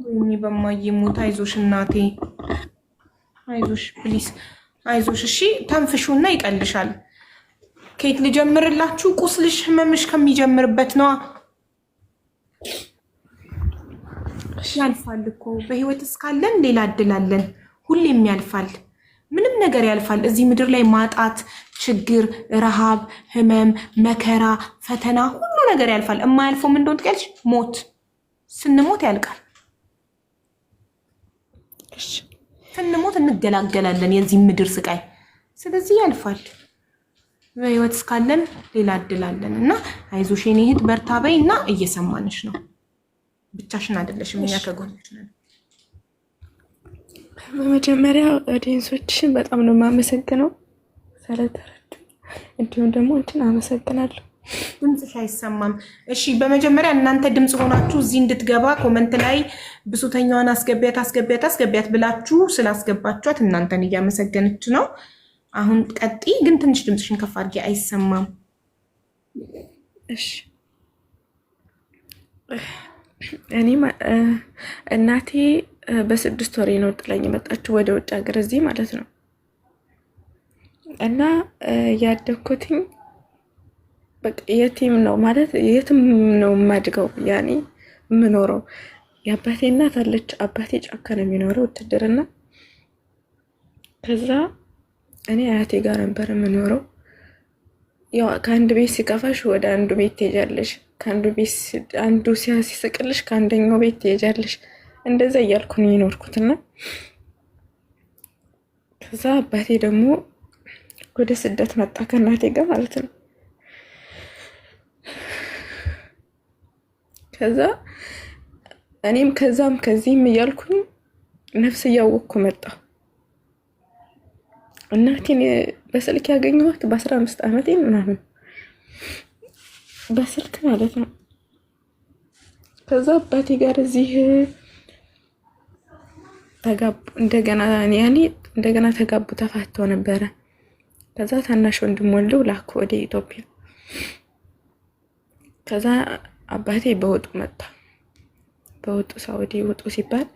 ወይኔ በማይሙት አይዞሽ እናቴ አይዞሽ ፕሊስ አይዞሽ እሺ ተንፍሹና ይቀልሻል ከየት ልጀምርላችሁ ቁስልሽ ህመምሽ ከሚጀምርበት ነው ያልፋል እኮ በህይወት እስካለን ሌላ እድላለን ሁሌም ያልፋል ምንም ነገር ያልፋል እዚህ ምድር ላይ ማጣት ችግር ረሃብ ህመም መከራ ፈተና ሁሉ ነገር ያልፋል የማያልፈው ምን እንደሆነ ትቀልሽ ሞት ስንሞት ያልቃል እሺ ስንሞት እንገላገላለን የዚህ ምድር ስቃይ ስለዚህ ያልፋል በህይወት እስካለን ሌላ እድላለን እና አይዞሽ የኔ እህት በርታ በይና እየሰማንሽ ነው ብቻሽን አይደለሽም እኛ ከጎንሽ ነን በመጀመሪያ ኦዲየንሶችሽን በጣም ነው የማመሰግነው ስለተረዱ እንዲሁም ደግሞ እንትን አመሰግናለሁ ድምጽሽ አይሰማም እሺ በመጀመሪያ እናንተ ድምጽ ሆናችሁ እዚህ እንድትገባ ኮሜንት ላይ ብሱተኛዋን አስገቢያት ብላችሁ ስላስገባችኋት እናንተን እያመሰገነች ነው አሁን ቀጢ ግን ትንሽ ድምጽሽን ከፍ አድርጊ አይሰማም እሺ እኔ እናቴ በ6 ወር ነው ጥላኝ መጣችሁ ወደ ውጭ ሀገር እዚህ ማለት ነው እና ያደኩትኝ በቃ የቲም ነው ማለት የትም ነው ማድገው ያኔ ምኖረው የአባቴ እናት አለች አባቴ ጫካ ነው የሚኖረው ውትድርና ከዛ እኔ አያቴ ጋር ነበር የምኖረው ያው ከአንድ ቤት ሲከፋሽ ወደ አንዱ ቤት ትሄጃለሽ ከአንዱ ቤት አንዱ ሲስቅልሽ ከአንደኛው ቤት ትሄጃለሽ እንደዛ እያልኩ ነው የኖርኩትና ከዛ አባቴ ደግሞ ወደ ስደት መጣ ከእናቴ ጋር ማለት ነው ከዛ እኔም ከዛም ከዚህም እያልኩኝ ነፍስ እያወቅኩ መጣ እናቴን በስልክ ያገኘኋት በ15 ዓመቴ ምናምን በስልክ ማለት ነው ከዛ አባቴ ጋር እዚህ ተጋቡ እንደገና ተጋቡ ተፋተው ነበረ ከዛ ታናሽ ወንድም ወልደው ላኩ ወደ ኢትዮጵያ ከዛ አባቴ በወጡ መጣ በወጡ ሳውዲ ወጡ ሲባል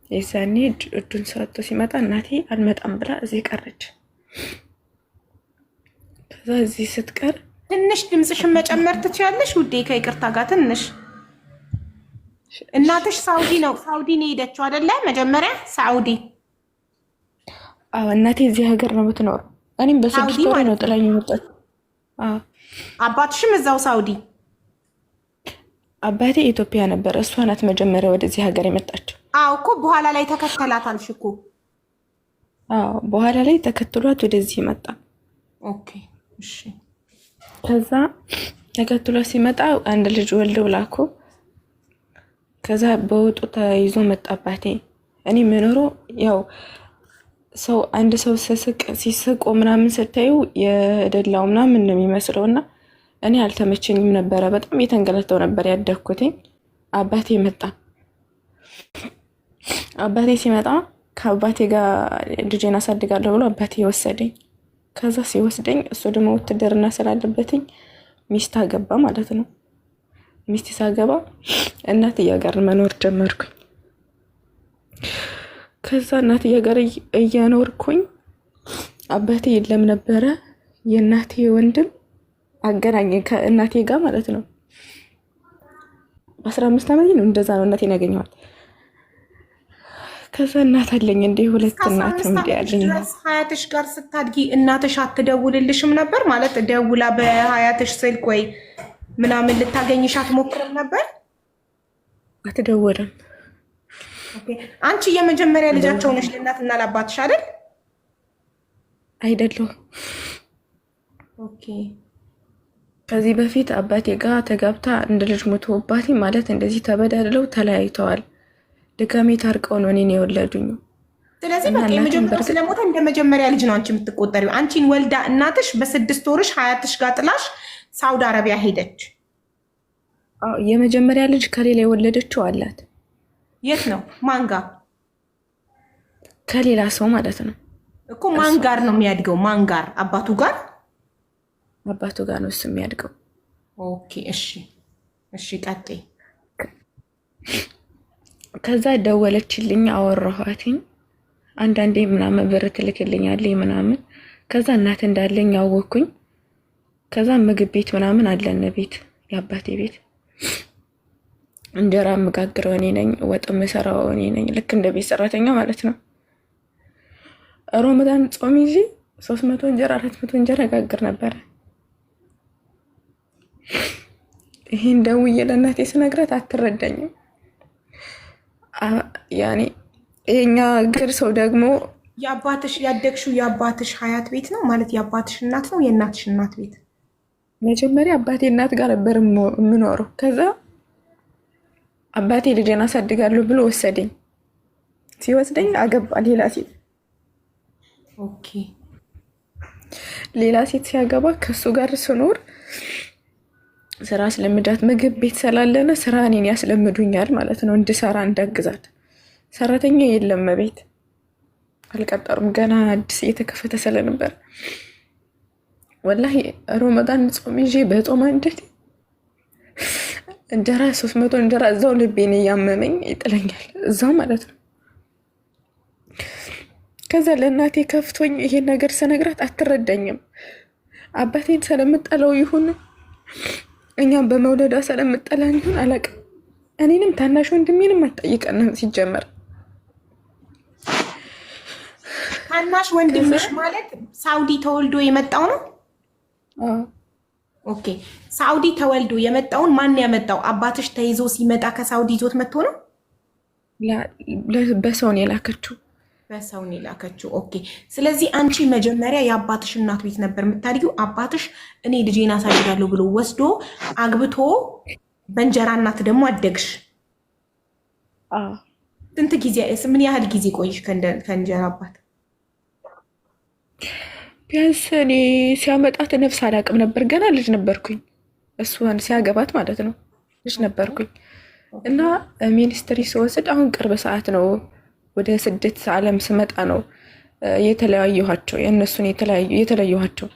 የዛኔ እዱን ሰጥቶ ሲመጣ እናቴ አልመጣም ብላ እዚህ ቀረች ከዛ እዚህ ስትቀር ትንሽ ድምጽሽን መጨመር ትችያለሽ ውዴ ከይቅርታ ጋር ትንሽ እናትሽ ሳውዲ ነው ሄደችው አይደለ መጀመሪያ ሳውዲ እናቴ እዚህ ሀገር ነው የምትኖረው እኔም በ6 ወር ነው ጥላኝ መጣች አባትሽም እዛው ሳውዲ አባቴ ኢትዮጵያ ነበር እሷ ናት መጀመሪያ ወደዚህ ሀገር የመጣችው እኮ በኋላ ላይ ተከተላታልሽ እኮ በኋላ ላይ ተከትሏት ወደዚህ መጣ ኦኬ እሺ ከዛ ተከትሏት ሲመጣ አንድ ልጅ ወልደው ላኩ ከዛ በወጡ ተይዞ መጣ አባቴ እኔ ምኖረው ያው ሰው አንድ ሰው ሲስቅ ምናምን ስታዩ የደላው ምናምን ነው የሚመስለውና እኔ አልተመቸኝም ነበር በጣም የተንገለተው ነበር ያደኩትኝ አባቴ መጣ አባቴ ሲመጣ ከአባቴ ጋር ልጄን አሳድጋለሁ ብሎ አባቴ ወሰደኝ ከዛ ሲወስደኝ እሱ ደግሞ ውትድርና ስላለበትኝ ሚስት አገባ ማለት ነው ሚስት ሳገባ እናትዬ ጋር መኖር ጀመርኩኝ ከዛ እናትዬ ጋር እያኖርኩኝ አባቴ የለም ነበረ የእናቴ ወንድም አገናኘ ከእናቴ ጋር ማለት ነው 15 ዓመት ነው እንደዛ ነው እናቴን ያገኘኋት ከዛ እናት አለኝ እንደ ሁለት እናት ነው እንዲያለኝ ሀያትሽ ጋር ስታድጊ እናትሽ አትደውልልሽም ነበር ማለት ደውላ በሀያትሽ ስልክ ወይ ምናምን ልታገኝሽ አትሞክርም ነበር አትደውልም ኦኬ አንቺ የመጀመሪያ ልጃቸው ነሽ ለእናትና ለአባትሽ አይደለም ኦኬ ከዚህ በፊት አባቴ ጋር ተጋብታ እንደ ልጅ ሞቶባት ማለት እንደዚህ ተበዳድለው ተለያይተዋል ድጋሜ ታርቀው ነው እኔን የወለዱኝ ስለዚህ በቃ የመጀመሪያ ስለሞተ እንደ መጀመሪያ ልጅ ነው አንቺ የምትቆጠሪው አንቺን ወልዳ እናትሽ በ6 ወርሽ ሀያትሽ ጋር ጥላሽ ሳውዲ አረቢያ ሄደች የመጀመሪያ ልጅ ከሌላ የወለደችው አላት የት ነው ማን ጋር ከሌላ ሰው ማለት ነው እኮ ማን ጋር ነው የሚያድገው ማን ጋር አባቱ ጋር ነው እሱ የሚያድገው ኦኬ እሺ ቀጥይ ከዛ ደወለችልኝ፣ አወራኋትኝ። አንዳንዴ ምናምን ብር ትልክልኛለች ምናምን። ከዛ እናት እንዳለኝ አወኩኝ። ከዛ ምግብ ቤት ምናምን አለን ቤት፣ የአባቴ ቤት። እንጀራ የምጋግረው እኔ ነኝ፣ ወጥ የምሰራው እኔ ነኝ። ልክ እንደ ቤት ሰራተኛ ማለት ነው። ሮመዳን ጾም ይዤ 300 እንጀራ 400 እንጀራ ጋግር ነበረ። ይሄን ደውዬ ለእናቴ ስነግራት አትረዳኝም። ያኔ የኛ ግር ሰው ደግሞ የአባትሽ ያደግሽው የአባትሽ ሀያት ቤት ነው ማለት የአባትሽ እናት ነው የእናትሽ እናት ቤት? መጀመሪያ አባቴ እናት ጋር ነበር የምኖረው። ከዛ አባቴ ልጄን አሳድጋለሁ ብሎ ወሰደኝ። ሲወስደኝ አገባ ሌላ ሴት። ኦኬ። ሌላ ሴት ሲያገባ ከሱ ጋር ስኖር ስራ አስለምዳት፣ ምግብ ቤት ስላለነ ስራ እኔን ያስለምዱኛል ማለት ነው፣ እንድሰራ እንዳግዛት። ሰራተኛ የለም ቤት አልቀጠሩም፣ ገና አዲስ እየተከፈተ ስለነበር። ወላሂ ሮመዳን ጾም ይዤ በጾም አንጀቴ እንጀራ 300 እንጀራ እዛው ልቤን እያመመኝ ይጥለኛል፣ እዛው ማለት ነው። ከዛ ለእናቴ ከፍቶኝ ይሄን ነገር ስነግራት አትረዳኝም። አባቴን ስለምጠላው ይሁን እኛም በመውለዷ ስለምጠላን ይሁን አላውቅም። እኔንም ታናሽ ወንድሜንም አትጠይቀንም ሲጀመር። ታናሽ ወንድምሽ ማለት ሳውዲ ተወልዶ የመጣው ነው? ኦኬ። ሳውዲ ተወልዶ የመጣውን ማን ያመጣው? አባትሽ ተይዞ ሲመጣ ከሳውዲ ይዞት መጥቶ ነው? በሰውን የላከችው። በሰውን የላከችው። ኦኬ። ስለዚህ አንቺ መጀመሪያ የአባትሽ እናት ቤት ነበር የምታድጊው። አባትሽ እኔ ልጄን አሳድጋለሁ ብሎ ወስዶ አግብቶ በእንጀራ እናት ደግሞ አደግሽ። ስንት ጊዜ ምን ያህል ጊዜ ቆይሽ ከእንጀራ አባት? ቢያንስ እኔ ሲያመጣት ነፍስ አላውቅም ነበር፣ ገና ልጅ ነበርኩኝ። እሱን ሲያገባት ማለት ነው ልጅ ነበርኩኝ። እና ሚኒስትሪ ስወስድ አሁን ቅርብ ሰዓት ነው ወደ ስደት ዓለም ስመጣ ነው የተለያየኋቸው፣ የእነሱን የተለየኋቸው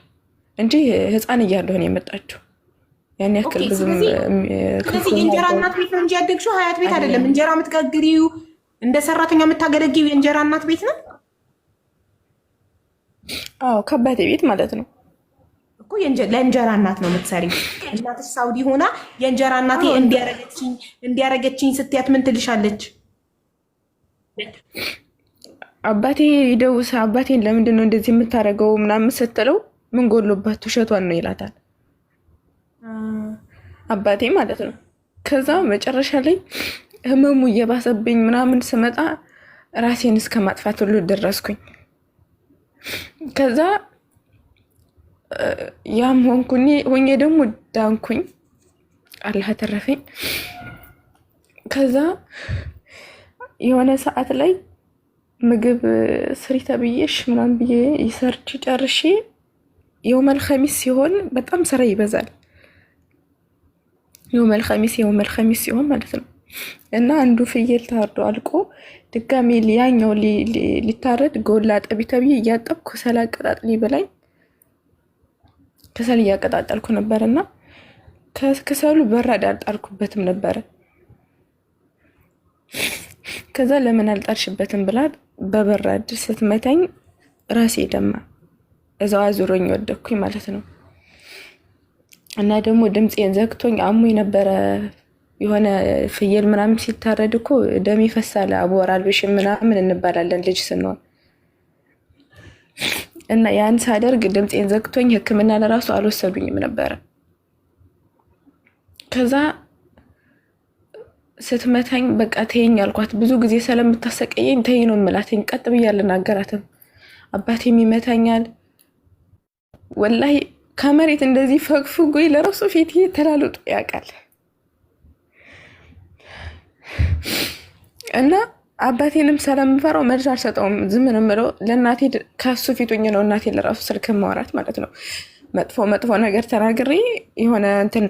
እንጂ ህፃን እያለሁ ነው የመጣችው። ያን ያክል ብዙም። ስለዚህ የእንጀራ እናት ቤት ነው እንጂ ያደግሽው ሀያት ቤት አይደለም። እንጀራ የምትጋግሪው እንደ ሰራተኛ የምታገለጊው የእንጀራ እናት ቤት ነው? አዎ ከአባቴ ቤት ማለት ነው እኮ። ለእንጀራ እናት ነው የምትሰሪው። እናትሽ ሳውዲ ሆና የእንጀራ እናቴ እንዲያረገችኝ ስትያት ምን ትልሻለች? አባቴ ይደውስ አባቴን ለምንድን ነው እንደዚህ የምታደርገው ምናምን ስትለው ምን ጎሎባት ውሸቷን ነው ይላታል አባቴ ማለት ነው። ከዛ መጨረሻ ላይ ህመሙ እየባሰብኝ ምናምን ስመጣ ራሴን እስከ ማጥፋት ሁሉ ደረስኩኝ። ከዛ ያም ሆኜ ደግሞ ዳንኩኝ፣ አላህ ተረፈኝ። ከዛ የሆነ ሰዓት ላይ ምግብ ስሪ ተብዬሽ ምናምን ብዬ ይሰርች ጨርሼ የውመል ኸሚስ ሲሆን በጣም ስራ ይበዛል። የውመል ኸሚስ ሲሆን ማለት ነው። እና አንዱ ፍየል ታርዶ አልቆ ድጋሜ ያኛው ሊታረድ ጎላ ጠቢ ተብዬ እያጠብኩ ከሰል አቀጣጥሊ በላይ ከሰል እያቀጣጠልኩ ነበር። እና ከሰሉ በራድ አልጣልኩበትም ነበረ። ከዛ ለምን አልጣልሽበትም ብላ በበራድ ስትመታኝ ራሴ ደማ፣ እዛው አዙሮኝ ወደኩኝ ማለት ነው። እና ደግሞ ድምፄን ዘግቶኝ አሞኝ ነበረ። የሆነ ፍየል ምናምን ሲታረድ እኮ ደም ይፈሳል፣ አቦራ አልብሽ ምናምን እንባላለን ልጅ ስንሆን። እና ያን ሳደርግ ድምፄን ዘግቶኝ ሕክምና ለራሱ አልወሰዱኝም ነበረ። ከዛ ስትመታኝ በቃ ተይኝ አልኳት። ብዙ ጊዜ ስለምታሰቀየኝ ተይ ነው የምላትኝ። ቀጥ ብዬ አልናገራትም። አባቴም ይመታኛል ወላሂ። ከመሬት እንደዚህ ፈግፍጎኝ ለራሱ ፊት ተላልጦ ያውቃል። እና አባቴንም ስለምፈራው መልስ አልሰጠውም፣ ዝም ነው የምለው። ለእናቴ ከሱ ፊቱኝ ነው እናቴ ለራሱ ስልክ ማውራት ማለት ነው። መጥፎ ነገር ተናግሬ የሆነ እንትን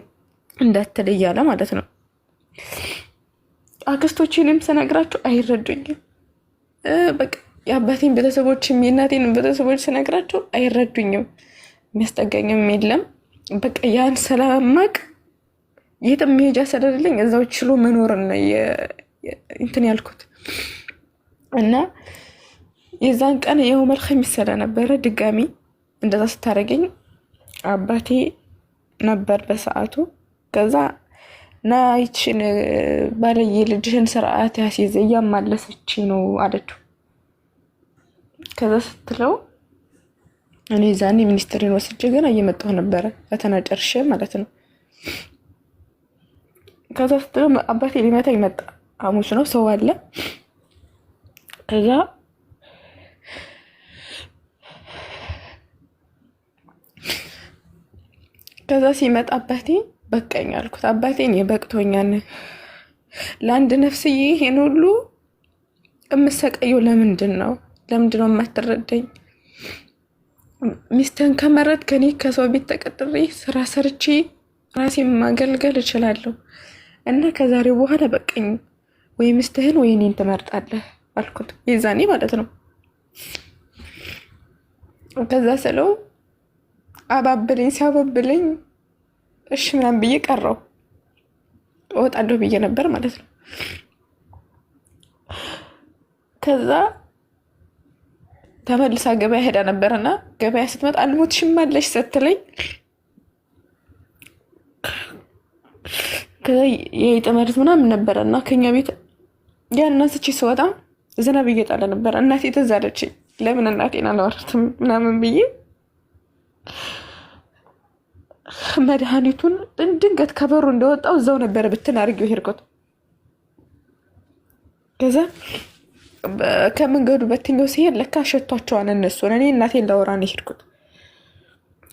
እንዳትል እያለ ማለት ነው። አክስቶችንም ስነግራቸው አይረዱኝም። በቃ የአባቴን ቤተሰቦችም የእናቴን ቤተሰቦች ስነግራቸው አይረዱኝም። የሚያስጠጋኝም የለም። በቃ ያን ስለማቅ የትም መሄጃ ስለሌለኝ እዛው ችሎ መኖርን ነው እንትን ያልኩት እና የዛን ቀን የውመል ኸሚስ ስለነበረ ድጋሚ እንደዛ ስታደርገኝ አባቴ ነበር በሰዓቱ። ከዛ ና ይችን ባለየ ልጅህን ስርዓት ያስይዘ እያማለሰች ነው አለችው። ከዛ ስትለው እኔ ዛኔ ሚኒስትሪን ወስጄ ገና እየመጣሁ ነበረ ፈተና ጨርሼ ማለት ነው። ከዛ ስትለው አባቴ ሊመታኝ መጣ። ሐሙስ ነው ሰው አለ። ከዛ ሲመጣ አባቴ በቃኝ አልኩት። አባቴ እኔ በቅቶኛል፣ ለአንድ ነፍስዬ ይሄን ሁሉ የምሰቃየው ለምንድን ነው የማትረዳኝ? ሚስትህን ከመረጥ ከኔ ከሰው ቤት ተቀጥሬ ስራ ሰርቼ ራሴን ማገልገል እችላለሁ እና ከዛሬ በኋላ በቃኝ፣ ወይ ሚስትህን ወይ እኔን ትመርጣለህ አልኩት። የዛኔ ማለት ነው። ከዛ ስለው አባብለኝ። ሲያባብለኝ እሺ ምናምን ብዬ ቀረው። እወጣለሁ ብዬ ነበር ማለት ነው። ከዛ ተመልሳ ገበያ ሄዳ ነበርና ገበያ ስትመጣ አልሞትሽም አለሽ ስትለኝ ከዛ የይጠመርት ምናምን ነበረና ከኛ ቤት ያን አንስቼ ስወጣ ዝናብ እየጣለ ነበር። እናቴ ትዝ አለችኝ። ለምን እናቴን አላወራትም ምናምን ብዬ መድኃኒቱን ድንገት ከበሩ እንደወጣው እዛው ነበረ ብትን አድርጌው ሄድኩት። ከዛ ከመንገዱ በትኛው ሲሄድ ለካ ሸቷቸዋን እነሱን። እኔ እናቴን ላወራ ነው ሄድኩት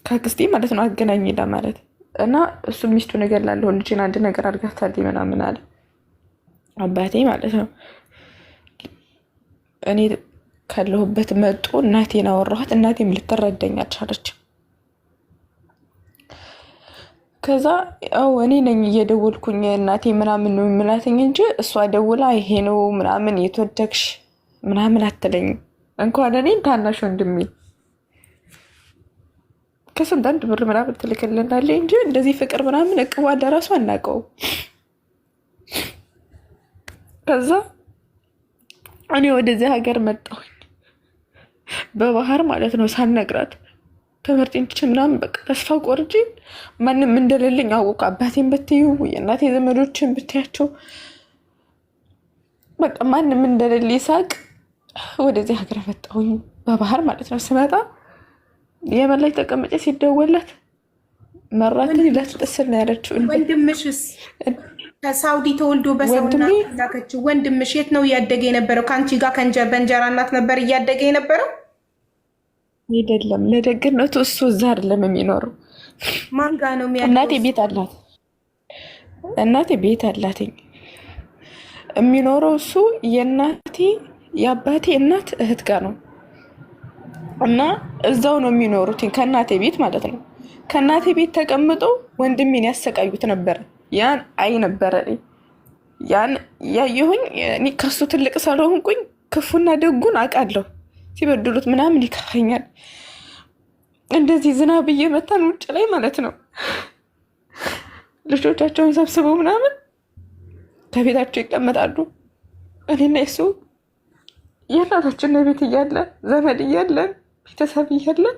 ከአክስቴ ማለት ነው አገናኝ ለማለት እና እሱ ሚስቱ ነገር ላለሁ ልጅን አንድ ነገር አድርጋታለች ምናምን አለ አባቴ ማለት ነው። እኔ ካለሁበት መጡ። እናቴን አወራኋት። እናቴም ልትረዳኝ አልቻለች። ከዛ እኔ ነኝ እየደወልኩኝ እናቴ ምናምን ነው የምላትኝ እንጂ እሷ ደውላ ይሄ ነው ምናምን የተወደግሽ ምናምን አትለኝም። እንኳን እኔን ታናሽ ወንድሜ ከስንት አንድ ብር ምናምን ትልክልናለች እንጂ እንደዚህ ፍቅር ምናምን እቅቧ ለራሱ አናውቀውም። ከዛ እኔ ወደዚህ ሀገር መጣሁኝ በባህር ማለት ነው ሳልነግራት ትምህርቴን ትቼ ምናምን በቃ ተስፋ ቆርጬ ማንም እንደሌለኝ አወቁ። አባቴን ብትዩ የእናቴ ዘመዶችን ብትያቸው በቃ ማንም እንደሌለ ሳቅ ወደዚህ ሀገር መጣሁኝ በባህር ማለት ነው። ስመጣ የመን ላይ ተቀምጬ ሲደወላት መራትን ለትጥስል ነው ያለችው። ወንድምሽስ ከሳውዲ ተወልዶ በሰውና ላከችው ወንድምሽ የት ነው እያደገ የነበረው? ከአንቺ ጋር በእንጀራ እናት ነበር እያደገ የነበረው? አይደለም፣ ለደግነቱ እሱ እዛ አይደለም የሚኖረው። ማን ጋር ነው የሚያለው? እናቴ ቤት አላት የሚኖረው እሱ የአባቴ እናት እህት ጋር ነው እና እዛው ነው የሚኖሩት ከእናቴ ቤት ማለት ነው። ከእናቴ ቤት ተቀምጦ ወንድሜን ያሰቃዩት ነበረ። ያን አይ ነበረ ያን ያየሁኝ እኔ ከሱ ትልቅ ስለሆንኩኝ ክፉና ደጉን አውቃለሁ። ሲበድሉት ምናምን ይከፋኛል። እንደዚህ ዝናብ እየመታን ውጭ ላይ ማለት ነው ልጆቻቸውን ሰብስበው ምናምን ከቤታቸው ይቀመጣሉ። እኔና እሱ የእናታችን ቤት እያለን ዘመድ እያለን ቤተሰብ እያለን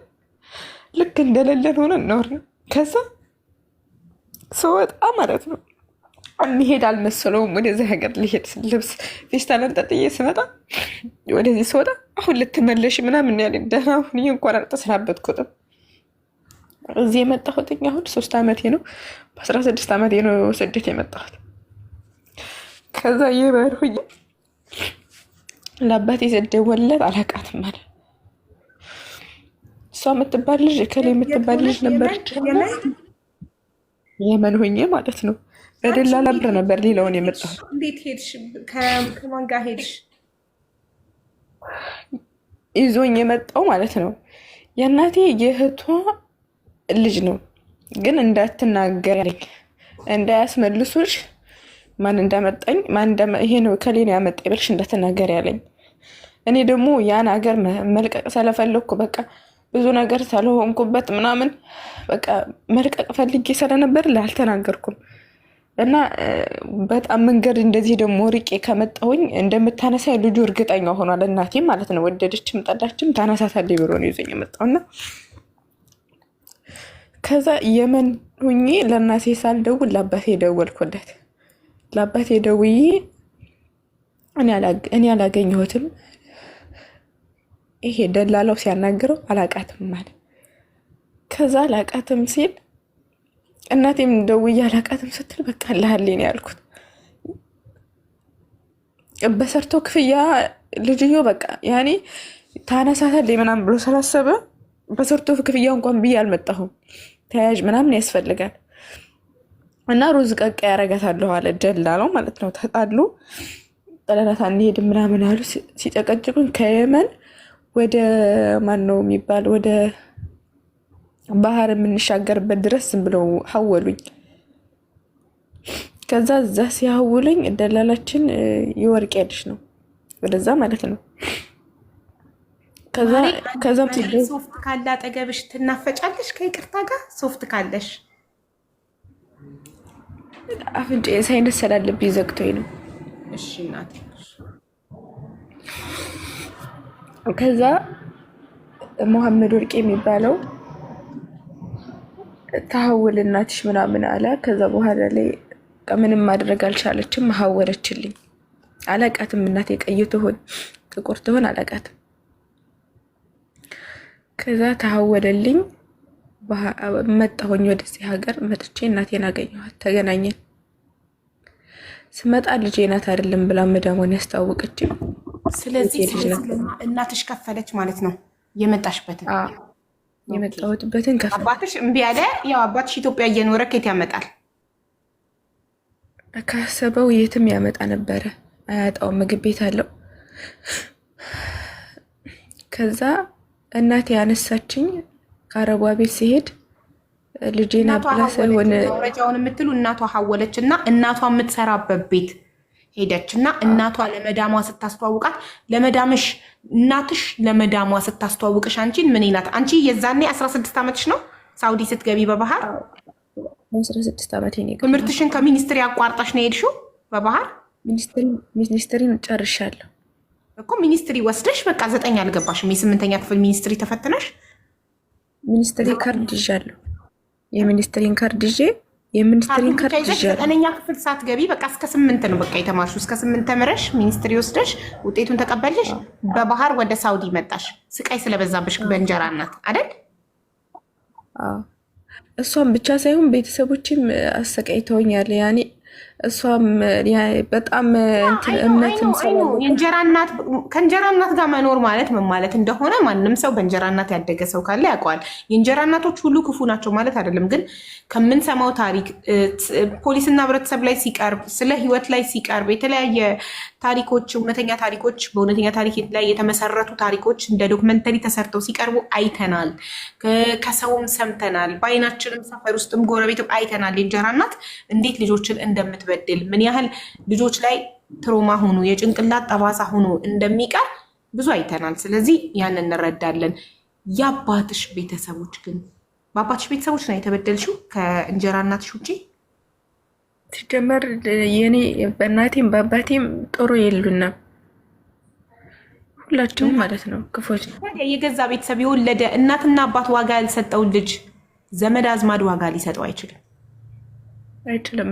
ልክ እንደሌለን ሆነን ኖር ነው። ከዛ ስወጣ ማለት ነው የሚሄድ አልመሰለውም። ወደዚህ ሀገር ልሄድ ልብስ ፌስታልን ጠጥዬ ስመጣ ወደዚህ ስወጣ አሁን ልትመለሽ ምናምን ያለኝ ደህና ሁን እንኳን አልተሰናበትኩትም። እዚህ የመጣሁት አሁን 3 ዓመቴ ነው። በ16 ዓመቴ ነው ስደት የመጣሁት። ከዛ የበርሁኝ ለአባቴ ስደወልለት አላውቃትም አለ። እሷ የምትባል ልጅ እከሌ የምትባል ልጅ ነበረች የመን ሆኜ ማለት ነው። በደላላ ብር ነበር ሌላውን የመጣሁት። እንዴት ሄድሽ? ከማን ጋር ሄድሽ? ይዞኝ የመጣው ማለት ነው የእናቴ የእህቷ ልጅ ነው። ግን እንዳትናገር ያለኝ እንዳያስመልሱሽ ማን እንዳመጣኝ ይሄ ነው ከሌ ነው ያመጣኝ ብለሽ እንዳትናገር ያለኝ። እኔ ደግሞ ያን ሀገር መልቀቅ ስለፈለኩ በቃ ብዙ ነገር ስለሆንኩበት ምናምን በቃ መልቀቅ ፈልጌ ስለነበር አልተናገርኩም። እና በጣም መንገድ እንደዚህ ደግሞ ርቄ ከመጣሁኝ እንደምታነሳ ልጁ እርግጠኛ ሆኗል። እናቴ ማለት ነው ወደደችም ጠላችም ታነሳታለች ብሎ ነው ይዞኝ የመጣውና ከዛ የመን ሁኜ ለእናቴ ሳልደውል ለአባቴ ደወልኩለት። ለአባቴ ደውዬ እኔ አላገኘሁትም፣ ይሄ ደላላው ሲያናግረው አላቃትም ማለት። ከዛ አላቃትም ሲል እናቴም ደውዬ አላቃትም ስትል በቃ አላህልኝ ነው ያልኩት። በሰርቶ ክፍያ ልጅዮ በቃ ያኔ ታነሳታለች ምናምን ብሎ ስላሰበ በሰርቶ ክፍያ እንኳን ብዬ አልመጣሁም። ተያዥ ምናምን ያስፈልጋል እና ሩዝ ቀቃ ያረጋታለሁ አለ ደላላው ማለት ነው። ተጣሉ፣ ጠለናት አንሄድ ምናምን አሉ። ሲጨቀጭቁኝ ከየመን ወደ ማን ነው የሚባል ወደ ባህር የምንሻገርበት ድረስ ዝም ብለው ሀወሉኝ። ከዛ እዛ ሲያውሉኝ ደላላችን የወርቅ ያድሽ ነው ወደዛ ማለት ነው። ከዛም ሶፍት ካለ አጠገብሽ ትናፈጫለሽ ከይቅርታ ጋር ሶፍት ካለሽ። አፍንጫ ሳይነስ ስላለብኝ ዘግቶኝ ነው። እሺ እናቴ። ከዛ መሐመድ ወርቅ የሚባለው ተሐውል እናትሽ ምናምን አለ። ከዛ በኋላ ላይ ምንም ማድረግ አልቻለችም፣ ሀወለችልኝ። አላቃትም እናቴ ቀይ ትሆን ጥቁር ትሆን አላቃትም። ከዛ ተሐወለልኝ። መጣሁኝ ወደዚህ ሀገር መጥቼ እናቴን አገኘኋት፣ ተገናኘን። ስመጣ ልጄ ናት አይደለም ብላ መዳሟን ያስታወቀችኝ። ስለዚህ እናትሽ ከፈለች ማለት ነው የመጣሽበትን የመጣሁትበትን ከፈለች። አባትሽ እምቢ አለ። ያው አባትሽ ኢትዮጵያ እየኖረ ከየት ያመጣል? ካሰበው የትም ያመጣ ነበረ፣ አያጣው ምግብ ቤት አለው። ከዛ እናቴ ያነሳችኝ ከአረቧ ቤት ሲሄድ ልጄና ብላ ሳይሆን መረጃውን የምትሉ እናቷ ሀወለች እና እናቷ የምትሰራበት ቤት ሄደች እና እናቷ ለመዳሟ ስታስተዋውቃት ለመዳምሽ እናትሽ ለመዳሟ ስታስተዋውቅሽ አንቺን ምን ይናት? አንቺ የዛኔ 16 ዓመትሽ ነው ሳውዲ ስትገቢ በባህር 16 ዓመቴ ነው። ትምህርትሽን ከሚኒስትሪ አቋርጣሽ ነው የሄድሽው በባህር? ሚኒስትሪን ጨርሻለሁ እኮ ሚኒስትሪ ወስደሽ በቃ 9 አልገባሽም። የ8ኛ ክፍል ሚኒስትሪ ተፈትነሽ ሚኒስትሪ ካርድ ይዣለሁ። የሚኒስትሪን ካርድ ይዤ የሚኒስትሪን ካርድ ይዣለሁ። 9ኛ ክፍል ሳትገቢ በቃ እስከ 8 ነው በቃ የተማርሽው። እስከ 8 ተምረሽ ሚኒስትሪ ወስደሽ ውጤቱን ተቀበልሽ በባህር ወደ ሳውዲ መጣሽ። ስቃይ ስለበዛብሽ በእንጀራ እናት አይደል? እሷም ብቻ ሳይሆን ቤተሰቦችም አሰቃይተውኛል። ያኔ እሷም በጣም እምነትም የእንጀራ እናት ከእንጀራ እናት ጋር መኖር ማለት ምን ማለት እንደሆነ ማንም ሰው በእንጀራ እናት ያደገ ሰው ካለ ያውቀዋል። የእንጀራ እናቶች ሁሉ ክፉ ናቸው ማለት አይደለም፣ ግን ከምንሰማው ታሪክ ፖሊስና ህብረተሰብ ላይ ሲቀርብ ስለ ህይወት ላይ ሲቀርብ የተለያየ ታሪኮች፣ እውነተኛ ታሪኮች፣ በእውነተኛ ታሪክ ላይ የተመሰረቱ ታሪኮች እንደ ዶክመንተሪ ተሰርተው ሲቀርቡ አይተናል። ከሰውም ሰምተናል። በአይናችንም ሰፈር ውስጥም ጎረቤትም አይተናል። የእንጀራ እናት እንዴት ልጆችን እንደምትበድል ምን ያህል ልጆች ላይ ትሮማ ሆኑ የጭንቅላት ጠባሳ ሆኖ እንደሚቀር ብዙ አይተናል። ስለዚህ ያንን እንረዳለን። የአባትሽ ቤተሰቦች ግን በአባትሽ ቤተሰቦች ነው የተበደልሽው ከእንጀራ እናትሽ ውጭ? ሲጀመር የኔ በእናቴም በአባቴም ጥሩ የሉና ሁላቸውም ማለት ነው ክፎች። የገዛ ቤተሰብ የወለደ እናትና አባት ዋጋ ያልሰጠውን ልጅ ዘመድ አዝማድ ዋጋ ሊሰጠው አይችልም።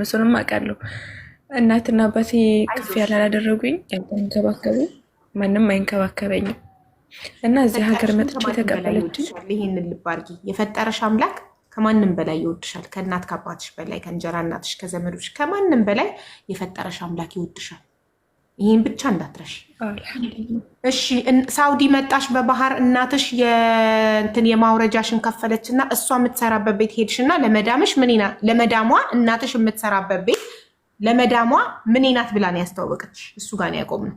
እሱንም አውቃለሁ። እናትና አባቴ ከፍ ያላደረጉኝ ያልተንከባከቡ ማንም አይንከባከበኝም እና እዚህ ሀገር መጥቼ ተቀበለች። ይህንን ልብ አድርጊ። የፈጠረሽ አምላክ ከማንም በላይ ይወድሻል። ከእናት ከአባትሽ በላይ ከእንጀራ እናትሽ ከዘመዶች ከማንም በላይ የፈጠረሽ አምላክ ይወድሻል። ይህን ብቻ እንዳትረሽ እሺ። ሳውዲ መጣሽ በባህር እናትሽ የማውረጃሽን ከፈለች እና እሷ የምትሰራበት ቤት ሄድሽ እና ለመዳምሽ ለመዳሟ እናትሽ የምትሰራበት ቤት ለመዳሟ ምን ናት ብላ ነው ያስተዋወቀች? እሱ ጋር ነው ያቆምነው።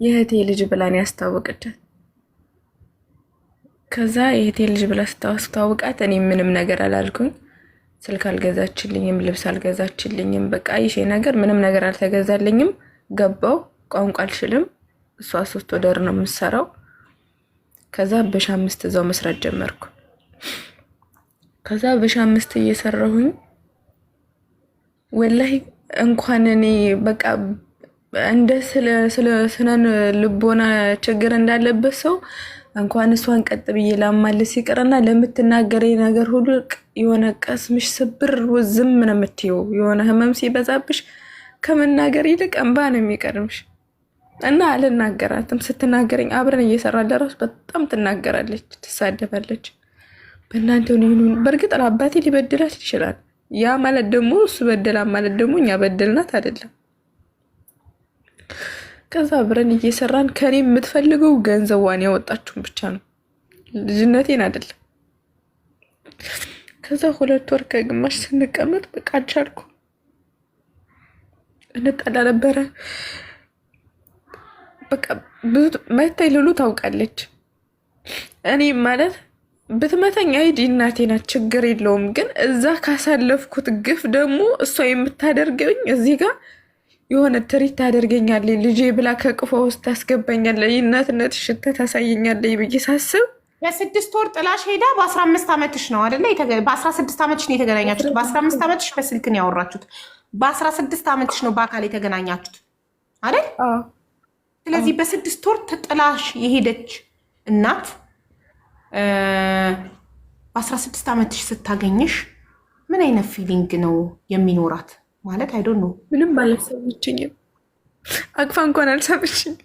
የእህቴ ልጅ ብላ ነው ያስተዋወቀቻት። ከዛ የእህቴ ልጅ ብላ ስታስተዋውቃት እኔ ምንም ነገር አላልኩኝ። ስልክ አልገዛችልኝም፣ ልብስ አልገዛችልኝም። በቃ ይሄ ነገር ምንም ነገር አልተገዛልኝም። ገባው ቋንቋ አልችልም። እሷ 3 ወር ነው የምትሰራው። ከዛ በ5 እዛው መስራት ጀመርኩ። ከዛ በ5 እየሰራሁኝ ወላሂ እንኳን እኔ በቃ እንደ ስለ ስነን ልቦና ችግር እንዳለበት ሰው እንኳን እሷን ቀጥ ብዬ ላማልስ ይቅርና ለምትናገረኝ ነገር ሁሉ የሆነ ቀስምሽ ስብር ዝም ነው የምትይው። የሆነ ህመም ሲበዛብሽ ከመናገር ይልቅ እንባ ነው የሚቀርምሽ። እና አልናገራትም። ስትናገረኝ አብረን እየሰራን ለራሱ በጣም ትናገራለች፣ ትሳደባለች። በእናንተ ሆነ በእርግጥ አባቴ ሊበድላት ይችላል። ያ ማለት ደግሞ እሱ በደላ ማለት ደግሞ እኛ በደልናት አይደለም። ከዛ አብረን እየሰራን ከኔ የምትፈልገው ገንዘቧን ያወጣችሁን ብቻ ነው፣ ልጅነቴን አይደለም። ከዛ 2 ወር ከግማሽ ስንቀመጥ በቃ አልቻልኩም። እንጣላ ነበረ። በቃ መታይ ልሉ ታውቃለች። እኔ ማለት ብትመተኛ ሂድ እናቴ ናት፣ ችግር የለውም። ግን እዛ ካሳለፍኩት ግፍ ደግሞ እሷ የምታደርገኝ እዚህ ጋር የሆነ ትሪት ታደርገኛለች። ልጄ ብላ ከቅፎ ውስጥ ታስገባኛለች፣ እናትነት ሽታ ታሳየኛለች ብዬ ሳስብ የ6 ወር ጥላሽ ሄዳ በ15 ዓመትሽ ነው አይደለ? በ16 ዓመትሽ ነው የተገናኛችሁት። በ15 ዓመትሽ በስልክ ነው ያወራችሁት። በ16 ዓመትሽ ነው በአካል የተገናኛችሁት አይደል? ስለዚህ በ6 ወር ጥላሽ የሄደች እናት በ16 ዓመትሽ ስታገኝሽ ምን አይነት ፊሊንግ ነው የሚኖራት? ማለት አይዶ ነው። ምንም አልሰማችኝም። አቅፋ እንኳን አልሳመችኝም።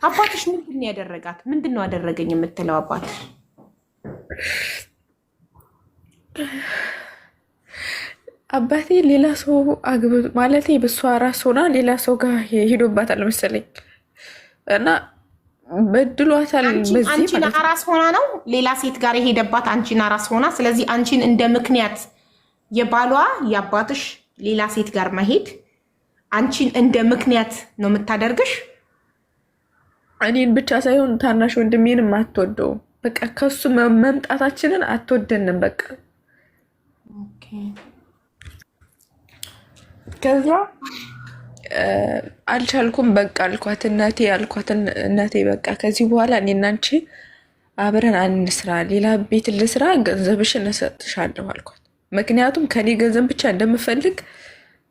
አባትሽ ምንድን ነው ያደረጋት? ምንድን ነው አደረገኝ የምትለው አባትሽ? አባቴ ሌላ ሰው አግብቶ ማለት በሷ ራስ ሆና ሌላ ሰው ጋር ሄዶባታል መሰለኝ እና በድሏታል። አንቺን አራስ ሆና ነው ሌላ ሴት ጋር የሄደባት፣ አንቺን አራስ ሆና። ስለዚህ አንቺን እንደ ምክንያት የባሏ የአባትሽ ሌላ ሴት ጋር መሄድ አንቺን እንደ ምክንያት ነው የምታደርግሽ። እኔን ብቻ ሳይሆን ታናሽ ወንድሜንም አትወደውም። በቃ ከሱ መምጣታችንን አትወደንም። በቃ ከዛ አልቻልኩም። በቃ አልኳት እናቴ እናቴ በቃ ከዚህ በኋላ እኔና አንቺ አብረን አንስራ፣ ሌላ ቤት ልስራ፣ ገንዘብሽን እሰጥሻለሁ አልኳት። ምክንያቱም ከኔ ገንዘብ ብቻ እንደምፈልግ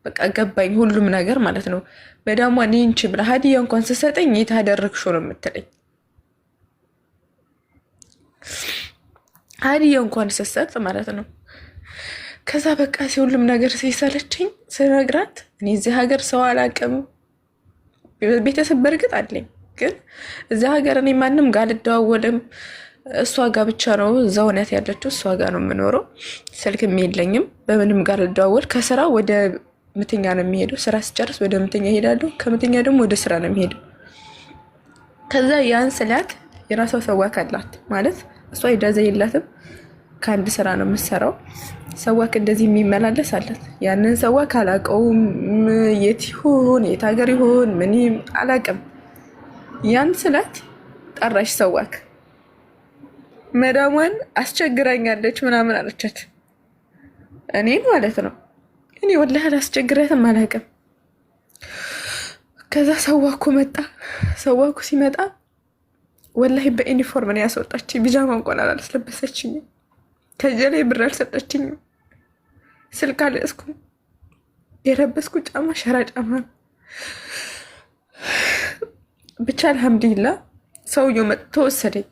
በቃ ገባኝ፣ ሁሉም ነገር ማለት ነው። በዳሟ እኔ እንቺ ብላ ሀዲያ እንኳን ስሰጠኝ የታደረግሽው ነው የምትለኝ። ሀዲያ እንኳን ስሰጥ ማለት ነው። ከዛ በቃ ሁሉም ነገር ሲሰለችኝ ስነግራት እኔ እዚህ ሀገር ሰው አላቅም። ቤተሰብ በእርግጥ አለኝ፣ ግን እዚህ ሀገር እኔ ማንም ጋር አልደዋወልም። እሷ ጋር ብቻ ነው እዛው ናት ያለችው፣ እሷ ጋር ነው የምኖረው። ስልክም የለኝም፣ በምንም ጋር ልደዋወል። ከስራ ወደ ምትኛ ነው የሚሄደው። ስራ ስጨርስ ወደ ምትኛ ሄዳለሁ፣ ከምትኛ ደግሞ ወደ ስራ ነው የሚሄደው። ከዛ ያን ስላት የራሷ ሰዋክ አላት ማለት እሷ ሂዳዘ የላትም፣ ከአንድ ስራ ነው የምትሰራው። ሰዋክ እንደዚህ የሚመላለስ አላት። ያንን ሰዋክ አላውቀውም፣ የት ይሁን የት ሀገር ይሁን ምን አላውቅም። ያን ስላት ጠራሽ ሰዋክ መዳሟን አስቸግራኛለች ምናምን አለቻት። እኔን ማለት ነው። እኔ ወላሂ አላስቸግራትም አላውቅም። ከዛ ሰዋኩ መጣ። ሰዋኩ ሲመጣ ወላሂ በዩኒፎርም ነው ያስወጣች። ቢጃማ እንኳን አላስለበሰችኝም። ከጀሌ ብር አልሰጠችኝም። ስልክ አልያዝኩም። የለበስኩ ጫማ ሸራ ጫማ ነው። ብቻ አልሐምዱሊላህ ሰውየው መጥቶ ወሰደኝ።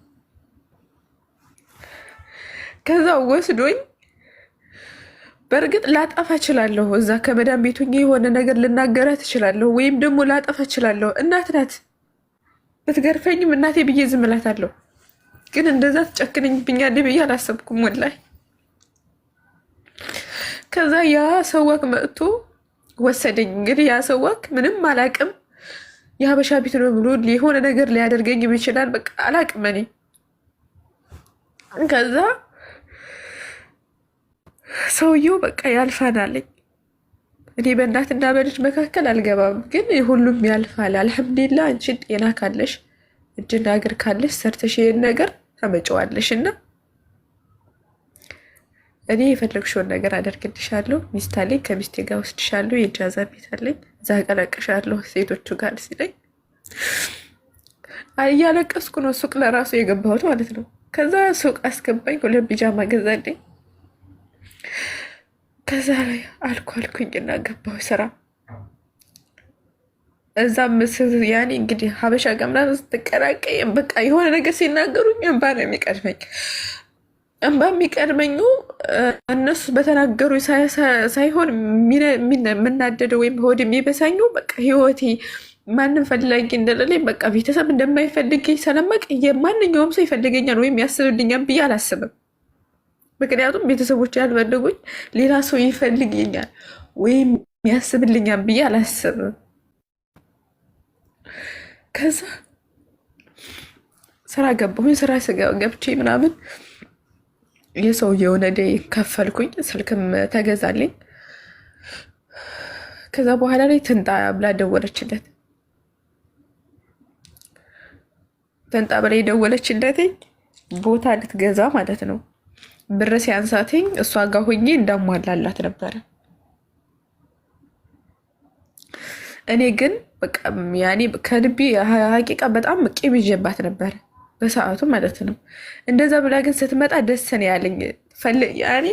ከዛ ወስዶኝ በእርግጥ ላጠፋ እችላለሁ። እዛ ከመዳን ቤቱ የሆነ ነገር ልናገራት እችላለሁ፣ ወይም ደግሞ ላጠፋ እችላለሁ። እናት ናት፣ ብትገርፈኝም እናቴ ብዬ ዝም እላታለሁ። ግን እንደዛ ትጨክነኝብኛለች ብዬ አላሰብኩም ወላሂ። ከዛ ያ ሰዋክ መጥቶ ወሰደኝ። እንግዲህ ያ ሰዋክ ምንም አላቅም፣ የሀበሻ ቤት ነው ብሎ የሆነ ነገር ሊያደርገኝ ይችላል። በቃ አላቅም እኔ። ከዛ ሰውየው በቃ ያልፋል አለኝ። እኔ በእናትና በልጅ መካከል አልገባም፣ ግን ሁሉም ያልፋል። አልሐምዱሊላህ አንቺ ጤና ካለሽ እጅና እግር ካለሽ ሰርተሽ ይሄን ነገር ታመጪዋለሽ እና እኔ የፈለግሽውን ነገር አደርግልሻለሁ። ሚስት አለኝ፣ ከሚስቴ ጋር ወስድሻለሁ። የጃዛ ቤት አለኝ፣ እዛ ቀላቀሻለሁ ሴቶቹ ጋር ሲለኝ እያለቀስኩ ነው ሱቅ ለራሱ የገባሁት ማለት ነው። ከዛ ሱቅ አስገባኝ፣ 2 ቢጃማ ገዛልኝ። ከዛ ላይ አልኩኝና ገባሁ ስራ። እዛም ያኔ እንግዲህ ሀበሻ ጋር ምናምን ስትቀላቀይ በቃ የሆነ ነገር ሲናገሩኝ እንባ ነው የሚቀድመኝ። እንባ የሚቀድመኝ እነሱ በተናገሩ ሳይሆን የምናደደው ወይም ሆድ የሚበሳኙ በቃ ህይወቴ ማንም ፈላጊ እንደሌለኝ በቃ ቤተሰብ እንደማይፈልገኝ ስለማቅ ማንኛውም ሰው ይፈልገኛል ወይም ያስብልኛል ብዬ አላስብም። ምክንያቱም ቤተሰቦች ያልፈልጉኝ ሌላ ሰው ይፈልገኛል ወይም ያስብልኛል ብዬ አላስብም። ከዛ ስራ ገባሁኝ። ስራ ገብቼ ምናምን የሰውየውን ዕዳ ከፈልኩኝ። ስልክም ተገዛልኝ። ከዛ በኋላ ላይ ትንጣ ብላ ደወለችለት። ትንጣ ብላ የደወለችለትኝ ቦታ ልትገዛ ማለት ነው። ብር ሲያንሳትኝ እሷ ጋር ሆኜ እንዳሟላላት ነበረ። እኔ ግን በቃ ያኔ ከልቤ ሀቂቃ በጣም ቂም ይዤባት ነበረ በሰዓቱ ማለት ነው። እንደዛ ብላ ግን ስትመጣ ደስ ነው ያለኝ። ያኔ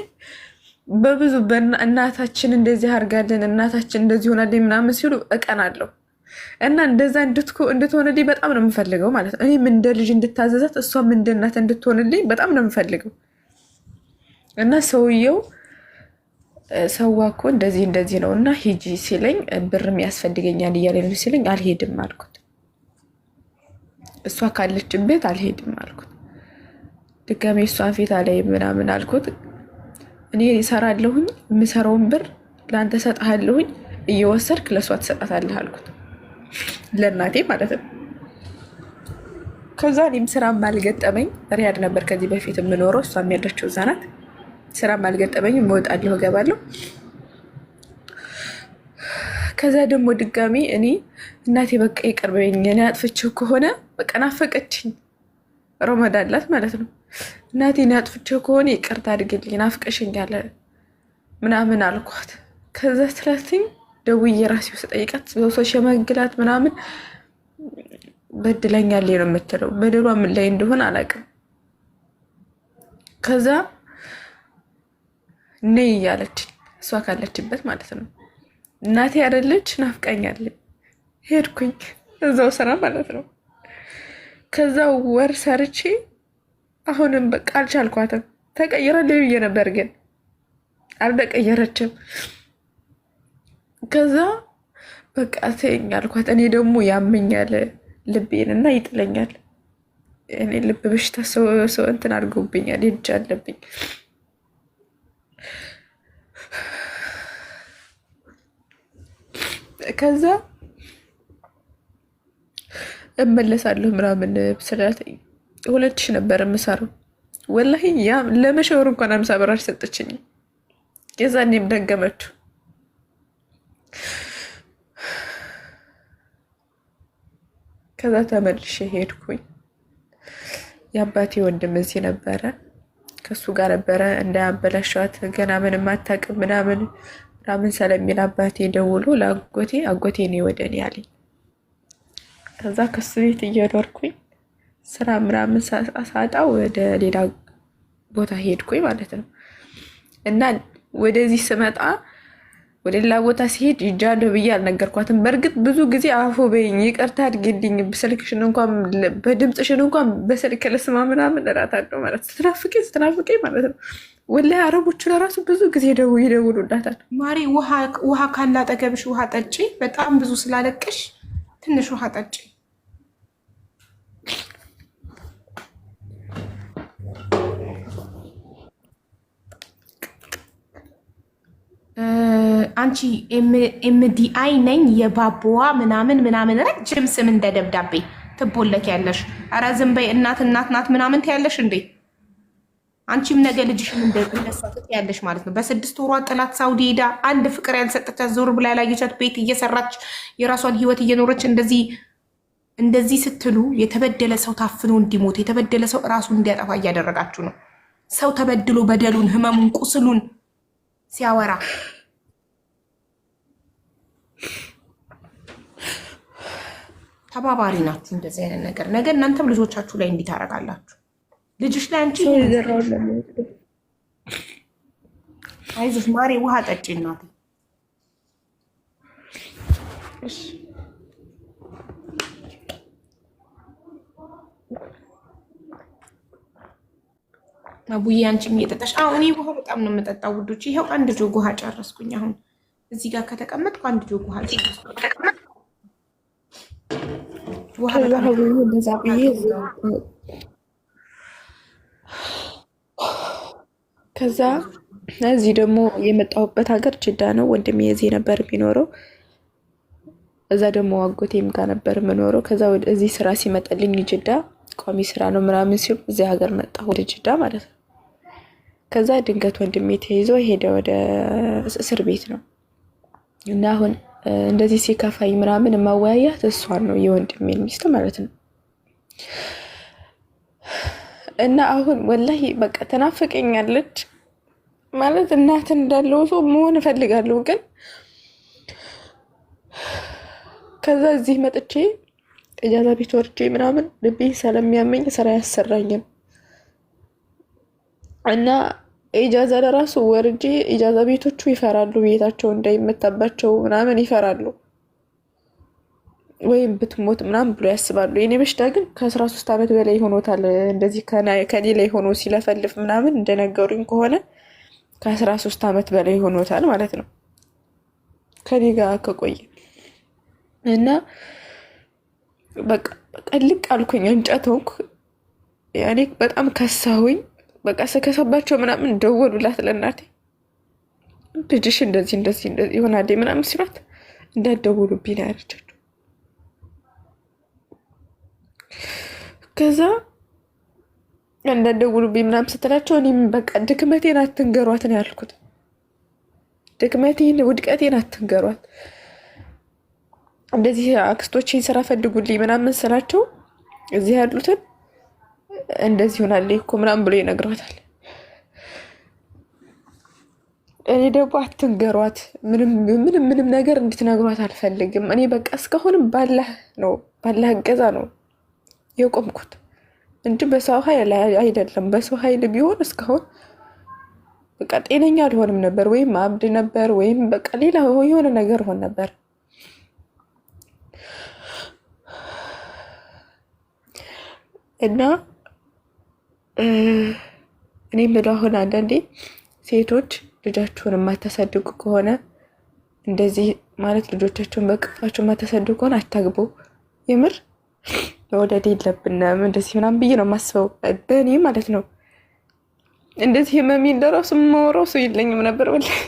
በብዙ እናታችን እንደዚህ አድርጋለን እናታችን እንደዚህ ሆናለኝ ምናምን ሲሉ እቀናለሁ እና እንደዛ እንድትሆንልኝ በጣም ነው የምፈልገው ማለት ነው። እኔም እንደ ልጅ እንድታዘዛት እሷም እንደ እናት እንድትሆንልኝ በጣም ነው የምፈልገው። እና ሰውየው ሰዋ እኮ እንደዚህ እንደዚህ ነው እና ሂጂ ሲለኝ ብርም ያስፈልገኛል እያለ ነው ሲለኝ አልሄድም አልኩት። እሷ ካለችበት አልሄድም አልኩት። ድጋሜ እሷን ፊት ላይ ምናምን አልኩት። እኔ ይሰራለሁኝ የምሰራውን ብር ለአንተ ሰጥሃለሁኝ እየወሰድክ ለእሷ ትሰጣታለህ አልኩት። ለእናቴ ማለት ነው። ከዛ እኔም ስራም አልገጠመኝ። ሪያድ ነበር ከዚህ በፊት የምኖረው፣ እሷም ያለችው እዛ ናት። ስራም አልገጠመኝ፣ እወጣለሁ እገባለሁ። ከዛ ደግሞ ድጋሚ እኔ እናቴ በቃ ይቅርበኝ፣ እኔ አጥፍቼው ከሆነ በቃ ናፈቀችኝ። ረመዳን ላት ማለት ነው። እናቴ እኔ አጥፍቼው ከሆነ ይቅርታ አድርግልኝ ናፍቀሽኛል ምናምን አልኳት። ከዛ ስላትኝ ደውዬ ራሴው ስጠይቃት ሰው ሸመግላት ምናምን በድለኛል ነው የምትለው። በደሏ ምን ላይ እንደሆነ አላውቅም። ከዛ ነይ እያለች እሷ ካለችበት ማለት ነው። እናቴ አይደለች ናፍቃኛለች። ሄድኩኝ እዛው ስራ ማለት ነው። ከዛ ወር ሰርቼ አሁንም በቃ አልቻልኳትም። ተቀይራለች ብዬ ነበር ግን አልተቀየረችም። ከዛ በቃ ተይኝ አልኳት። እኔ ደግሞ ያመኛል ልቤን እና ይጥለኛል። እኔ ልብ በሽታ ሰው እንትን አድርገውብኛል። ሄጅ አለብኝ። ከዛ እመለሳለሁ ምናምን ስላት 2000 ነበር የምሰራው። ወላሂ ያ ለመሸወር እንኳን 50 ብር አልሰጠችኝም። የዛኔም ደገመችው። ከዛ ተመልሼ ሄድኩኝ። የአባቴ ወንድም እዚህ ነበረ፣ ከሱ ጋር ነበረ እንዳያበላሻት ገና ምንም አታውቅም ምናምን ስለሚል አባቴ ደውሎ ለአጎቴ አጎቴ ነው ወደ እኔ ያለኝ። ከዛ ከሱ ቤት እየኖርኩኝ ስራ ምናምን ሳጣ ወደ ሌላ ቦታ ሄድኩኝ ማለት ነው። እና ወደዚህ ስመጣ ወደ ሌላ ቦታ ሲሄድ ይጃለሁ ብዬ አልነገርኳትም። በእርግጥ ብዙ ጊዜ አፎ በይኝ ይቅርታ አድርጊልኝ፣ ስልክሽን እንኳን በድምፅሽን እንኳን በስልክ ልስማ ምናምን እላታለሁ ማለት ስትናፍቀኝ ማለት ነው። ወላሂ አረቦቹ ለራሱ ብዙ ጊዜ ይደውሉላታል። ማሪ ውሃ ካለ አጠገብሽ ውሃ ጠጪ፣ በጣም ብዙ ስላለቅሽ ትንሽ ውሃ ጠጪ። አንቺ ኤምዲአይ ነኝ የባቦዋ ምናምን ረጅም ስም እንደ ደብዳቤ ትቦለክ ያለሽ። ኧረ ዝም በይ። እናት ናት ምናምን ትያለሽ እንዴ? አንቺም ነገ ልጅሽን እንደነሳ ትያለሽ ማለት ነው። በ6 ወሯ ጥላት ሳውዲ ሄዳ አንድ ፍቅር ያልሰጠቻት ዞር ብላ ያላየቻት ቤት እየሰራች የራሷን ህይወት እየኖረች እንደዚህ ስትሉ የተበደለ ሰው ታፍኖ እንዲሞት የተበደለ ሰው እራሱን እንዲያጠፋ እያደረጋችሁ ነው። ሰው ተበድሎ በደሉን ህመሙን ቁስሉን ሲያወራ ተባባሪ ናችሁ። እንደዚህ አይነት ነገር ነገ እናንተም ልጆቻችሁ ላይ እንዲህ ታደርጋላችሁ። ልጅሽ ላይ አንቺ አይዞሽ ማሬ ውሃ ጠጪ እናቴ። እሺ አቡዬ አንቺም እየጠጣሽ? አዎ እኔ ውሃ በጣም ነው የምጠጣው ውዶች። ይኸው አንድ ጆግ ውሃ ጨረስኩኝ። አሁን እዚህ ጋር ከተቀመጥኩ አንድ ጆግ ውሃ ጨረስኩኝ። ከዛ እዚህ ደግሞ የመጣሁበት ሀገር ጅዳ ነው። ወንድሜ የዚህ ነበር የሚኖረው። እዛ ደግሞ አጎቴም ጋር ነበር የምኖረው። ከዛ እዚህ ስራ ሲመጣልኝ ጅዳ ቋሚ ስራ ነው ምናምን ሲሉ እዚህ ሀገር መጣ ወደ ጅዳ ማለት ነው። ከዛ ድንገት ወንድሜ ተይዞ ሄደ ወደ እስር ቤት ነው እና አሁን እንደዚህ ሲከፋኝ ምናምን የማወያያት እሷን ነው የወንድሜን ሚስት ማለት ነው። እና አሁን ወላሂ በቃ ተናፍቀኛለች ማለት እናት እንዳለው ሰው መሆን እፈልጋለሁ። ግን ከዛ እዚህ መጥቼ እጃዛ ቤት ወርጄ ምናምን ልቤ ስለሚያመኝ ስራ ያሰራኝም እና ኢጃዛ ለራሱ ወርጄ ኢጃዛ ቤቶቹ ይፈራሉ፣ ቤታቸው እንዳይመታባቸው ምናምን ይፈራሉ፣ ወይም ብትሞት ምናምን ብሎ ያስባሉ። የኔ በሽታ ግን ከ13 ዓመት በላይ ሆኖታል። እንደዚህ ከኔ ላይ ሆኖ ሲለፈልፍ ምናምን እንደነገሩኝ ከሆነ ከ13 ዓመት በላይ ሆኖታል ማለት ነው ከኔ ጋር ከቆየ እና በቃ ልቅ አልኩኝ፣ እንጨት ሆንኩ። ያኔ በጣም ከሳሁኝ። በቃ ስከሳባቸው ምናምን ደወሉላት ለእናቴ፣ ልጅሽ እንደዚህ ይሆናል ምናምን ሲሏት እንዳትደውሉብኝ ነው ያለቻቸው። ከዛ እንዳትደውሉብኝ ምናምን ስትላቸው እኔም በቃ ድክመቴን አትንገሯት ነው ያልኩት። ድክመቴን ውድቀቴን አትንገሯት፣ እንደዚህ አክስቶቼን ስራ ፈልጉልኝ ምናምን ስላቸው እዚህ ያሉትን እንደዚህ ይሆናል እኮ ምናምን ብሎ ይነግሯታል። እኔ ደግሞ አትንገሯት፣ ምንም ነገር እንድትነግሯት አልፈልግም። እኔ በቃ እስካሁንም ባላህ እገዛ ነው የቆምኩት እንጂ በሰው ኃይል አይደለም። በሰው ኃይል ቢሆን እስካሁን በቃ ጤነኛ አልሆንም ነበር፣ ወይም አብድ ነበር፣ ወይም በቃ ሌላ የሆነ ነገር ሆን ነበር። እና እኔ ምለው አሁን አንዳንዴ ሴቶች ልጃችሁን የማታሳድጉ ከሆነ እንደዚህ ማለት ልጆቻችሁን በቅፋችሁ የማታሳድጉ ከሆነ አታግቡ። የምር መውደድ የለብንም እንደዚህ ምናምን ብዬ ነው የማስበው፣ በእኔ ማለት ነው። እንደዚህ ህመሜን ለራሱ የማወራው ሰው የለኝም ነበር ወላሂ።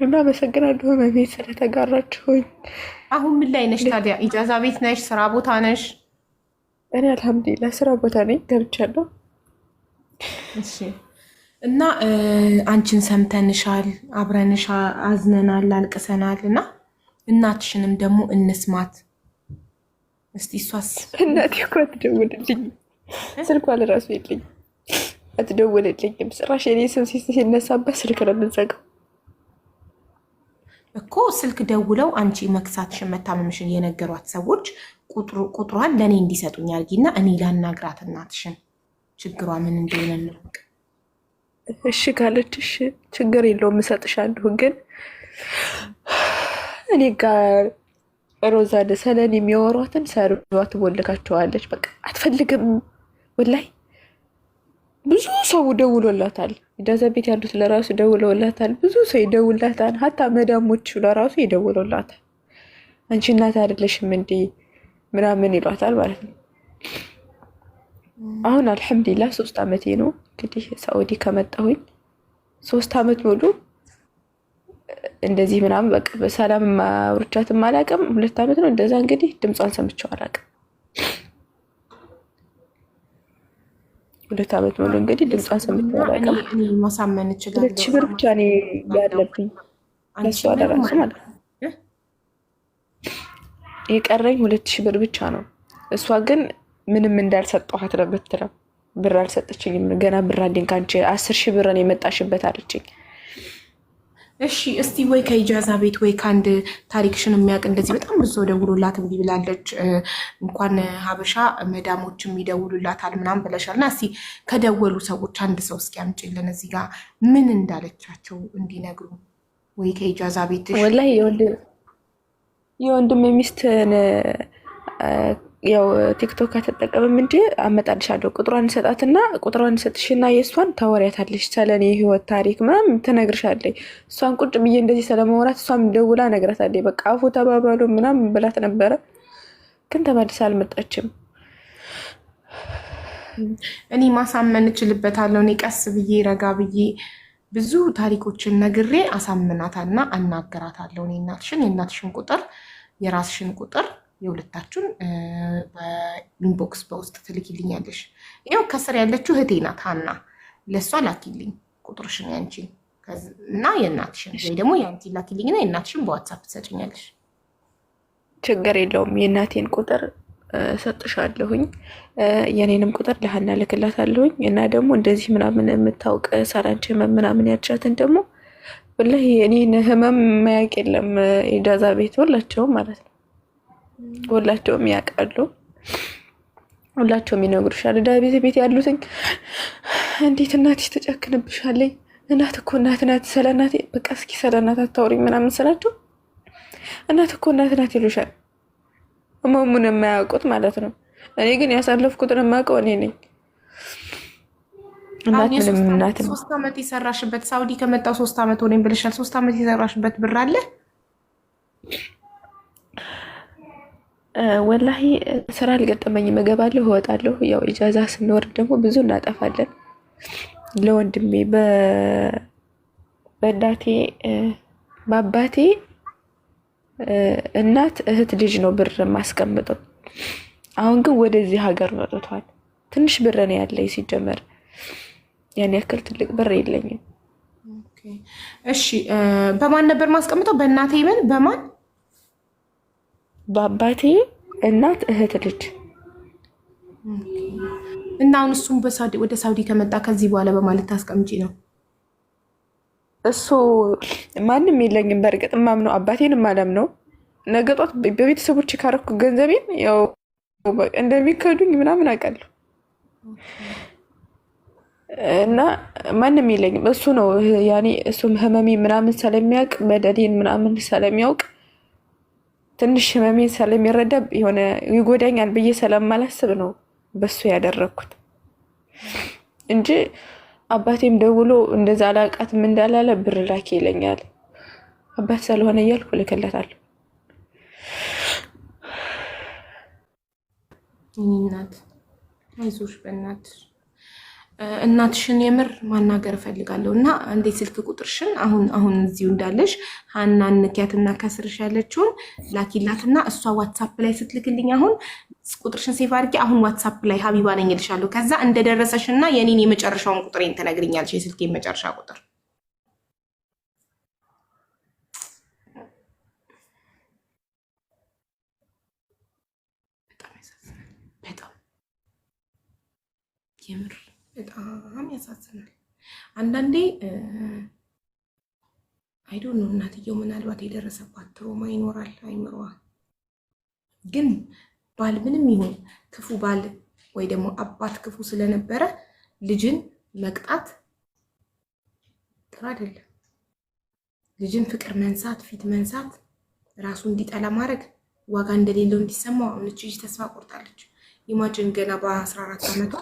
እና አመሰግናለሁ በቤት ስለተጋራችሁኝ። አሁን ምን ላይ ነሽ ታዲያ? ኢጃዛ ቤት ነሽ? ስራ ቦታ ነሽ? እኔ አልሐምዱሊላህ ስራ ቦታ ነኝ፣ ገብቻለሁ። እሺ። እና አንቺን ሰምተንሻል፣ አብረንሻ አዝነናል፣ አልቅሰናል። እና እናትሽንም ደግሞ እንስማት እስቲ። እሷስ እናቴ እኮ አትደውልልኝም፣ ስልኳ ለራሱ የለኝም፣ አትደውልልኝም። ጭራሽ የኔ ስም ሲነሳበት ስልክ ነው የምንዘጋው እኮ። ስልክ ደውለው አንቺ መክሳትሽን መታመምሽን የነገሯት ሰዎች ቁጥሯን ለእኔ እንዲሰጡኝ አድርጊና እኔ ላናግራት እናትሽን፣ ችግሯ ምን እንደሆነ እንወቅ። እሺ ካለችሽ ችግር የለውም እሰጥሻለሁ። ግን እኔ ጋር ሮዛን ሰለን የሚያወሯትን ሰርዷ ትቦልካቸዋለች። በቃ አትፈልግም። ወላይ ብዙ ሰው ደውሎላታል። ኢጃዛ ቤት ያሉት ለራሱ ደውሎላታል። ብዙ ሰው ይደውላታል። ሀታ መዳሞቹ ለራሱ ይደውሎላታል። አንቺ እናት አይደለሽም እንዴ ምናምን ይሏታል ማለት ነው። አሁን አልሐምዱሊላህ 3 ዓመቴ ነው እንግዲህ ሳኡዲ ከመጣሁኝ 3 ዓመት ሙሉ እንደዚህ ምናምን በቃ በሰላም አውርቻትም አላውቅም። 2 ዓመት ነው እንደዛ እንግዲህ ድምጿን ሰምቼው አላውቅም። 2 ዓመት ሙሉ እንግዲህ ድምጿን ሰምቼው አላውቅም። እኔ ማሳመን እችላለሁ። 2 ሺህ ብር ብቻ ነው ያለብኝ ለሷ ለራሱ ማለት ነው። የቀረኝ 2 ሺህ ብር ብቻ ነው። እሷ ግን ምንም እንዳልሰጠኋት ነው የምትለው። ብር አልሰጠችኝም። ገና ብር አለኝ ከአንቺ 10 ሺህ ብር ነው የመጣሽበት አለችኝ። እሺ እስቲ ወይ ከኢጃዛ ቤት ወይ ከአንድ ታሪክሽን የሚያውቅ እንደዚህ በጣም ብዙ ሰው ደውሎላት እምቢ ብላለች፣ እንኳን ሀበሻ መዳሞችም ይደውሉላታል ምናምን ብለሻል። እና እስቲ ከደወሉ ሰዎች አንድ ሰው እስኪ አምጪልን እዚህ ጋር ምን እንዳለቻቸው እንዲነግሩ። ወይ ከኢጃዛ ቤት ወላሂ የወንድም ሚስትን ያው ቲክቶክ ከተጠቀምም እንጂ አመጣልሻለሁ። ቁጥሯን ሰጣትና ቁጥሯን ሰጥሽና የእሷን ታወሪያታለሽ። ስለኔ የህይወት ታሪክ ምናምን ትነግርሻለች። እሷን ቁጭ ብዬ እንደዚህ ስለማውራት እሷም ደውላ ነግራታለች። በቃ አፉ ተባባሉ ምናምን ብላት ነበረ፣ ግን ተመልሳ አልመጣችም። እኔ ማሳመን እችልበታለሁ። እኔ ቀስ ብዬ ረጋ ብዬ ብዙ ታሪኮችን ነግሬ አሳምናታልና አናገራታለሁ። እኔ የእናትሽን ቁጥር የራስሽን ቁጥር የሁለታችሁን በኢንቦክስ በውስጥ ትልኪልኛለሽ። ይኸው ከስር ያለችው እህቴ ናት ሀና፣ ለእሷ ላኪልኝ ቁጥርሽን ያንቺን እና የእናትሽን፣ ወይ ደግሞ የአንቺን ላኪልኝና የእናትሽን በዋትሳፕ ትሰጭኛለሽ። ችግር የለውም። የእናቴን ቁጥር ሰጥሻለሁኝ፣ የኔንም ቁጥር ለሀና ልክላታለሁኝ። እና ደግሞ እንደዚህ ምናምን የምታውቅ ሰራንች ህመም ምናምን ያልቻትን ደግሞ ወላሂ እኔን ህመም ማያውቅ የለም። ኢጃዛ ቤት ሁላቸውም ማለት ነው፣ ሁላቸውም ያውቃሉ፣ ሁላቸውም ይነግሩሻል። ዳቤት ቤት ያሉትኝ እንዴት እናትሽ ትጨክንብሻለኝ? እናት እኮ እናት ናት። ስለ እናቴ በቃ እስኪ ስለ እናት አታውሪኝ ምናምን ስላቸው እናት እኮ እናት ናት ይሉሻል። ህመሙን የማያውቁት ማለት ነው። እኔ ግን ያሳለፍኩትን የማውቀው እኔ ነኝ። እናት ምንም እናት ነው። 3 ዓመት የሰራሽበት ሳውዲ ከመጣው 3 ዓመት ሆነኝ ብለሻል። 3 ዓመት የሰራሽበት ብር አለ? ወላሂ ስራ አልገጠመኝም። እገባለሁ እወጣለሁ። ያው ኢጃዛ ስንወርድ ደግሞ ብዙ እናጠፋለን። ለወንድሜ በእናቴ በአባቴ እናት እህት ልጅ ነው ብር ማስቀምጠው። አሁን ግን ወደዚህ ሀገር መጥቷል። ትንሽ ብር ነው ያለኝ ሲጀመር፣ ያን ያክል ትልቅ ብር የለኝም። እሺ በማን ነበር ማስቀምጠው? በእናቴ ምን በማን? በአባቴ እናት እህት ልጅ። እና አሁን እሱም ወደ ሳውዲ ከመጣ ከዚህ በኋላ በማለት ታስቀምጪ ነው? እሱ ማንም የለኝም። በእርግጥ ማምነው አባቴን ማለም ነው። ነገ ጧት በቤተሰቦች ካረኩ ገንዘቤን ያው እንደሚከዱኝ ምናምን አውቃለሁ። እና ማንም የለኝም። እሱ ነው ያኔ እሱም ህመሜ ምናምን ስለሚያውቅ በደሌን ምናምን ስለሚያውቅ ትንሽ ህመሜን ስለሚረዳ የሆነ ይጎዳኛል ብዬ ስለማላስብ ነው በሱ ያደረግኩት እንጂ አባቴም ደውሎ እንደዛ አላውቃትም እንዳላለ ብር ላኪ ይለኛል። አባት ስለሆነ እያልኩ ልክለታለሁ። እናት አይዞሽ በእናትሽ። እናትሽን የምር ማናገር እፈልጋለሁ እና እንዴት ስልክ ቁጥርሽን አሁን እዚሁ እንዳለሽ ሀና ንኪያትና ከስርሽ ያለችውን ላኪላትና እሷ ዋትሳፕ ላይ ስትልክልኝ አሁን ቁጥርሽን ሴቭ አድርጌ አሁን ዋትሳፕ ላይ ሀቢባ ነኝ እልሻለሁ። ከዛ እንደደረሰሽ እና የኔን የመጨረሻውን ቁጥሬን ትነግሪኛለሽ፣ የስልኬን መጨረሻ ቁጥር። በጣም ያሳዝናል። በጣም የምር በጣም ያሳዝናል። አንዳንዴ አይዶ ነው እናትየው ምናልባት የደረሰባት ትሮማ ይኖራል አይምሯ። ግን ባል ምንም ይሁን ክፉ ባል ወይ ደግሞ አባት ክፉ ስለነበረ ልጅን መቅጣት ጥሩ አይደለም። ልጅን ፍቅር መንሳት፣ ፊት መንሳት፣ ራሱ እንዲጠላ ማድረግ፣ ዋጋ እንደሌለው እንዲሰማው። አሁን እቺ ልጅ ተስፋ ቆርጣለች። ኢማጅን ገና በ14 ዓመቷ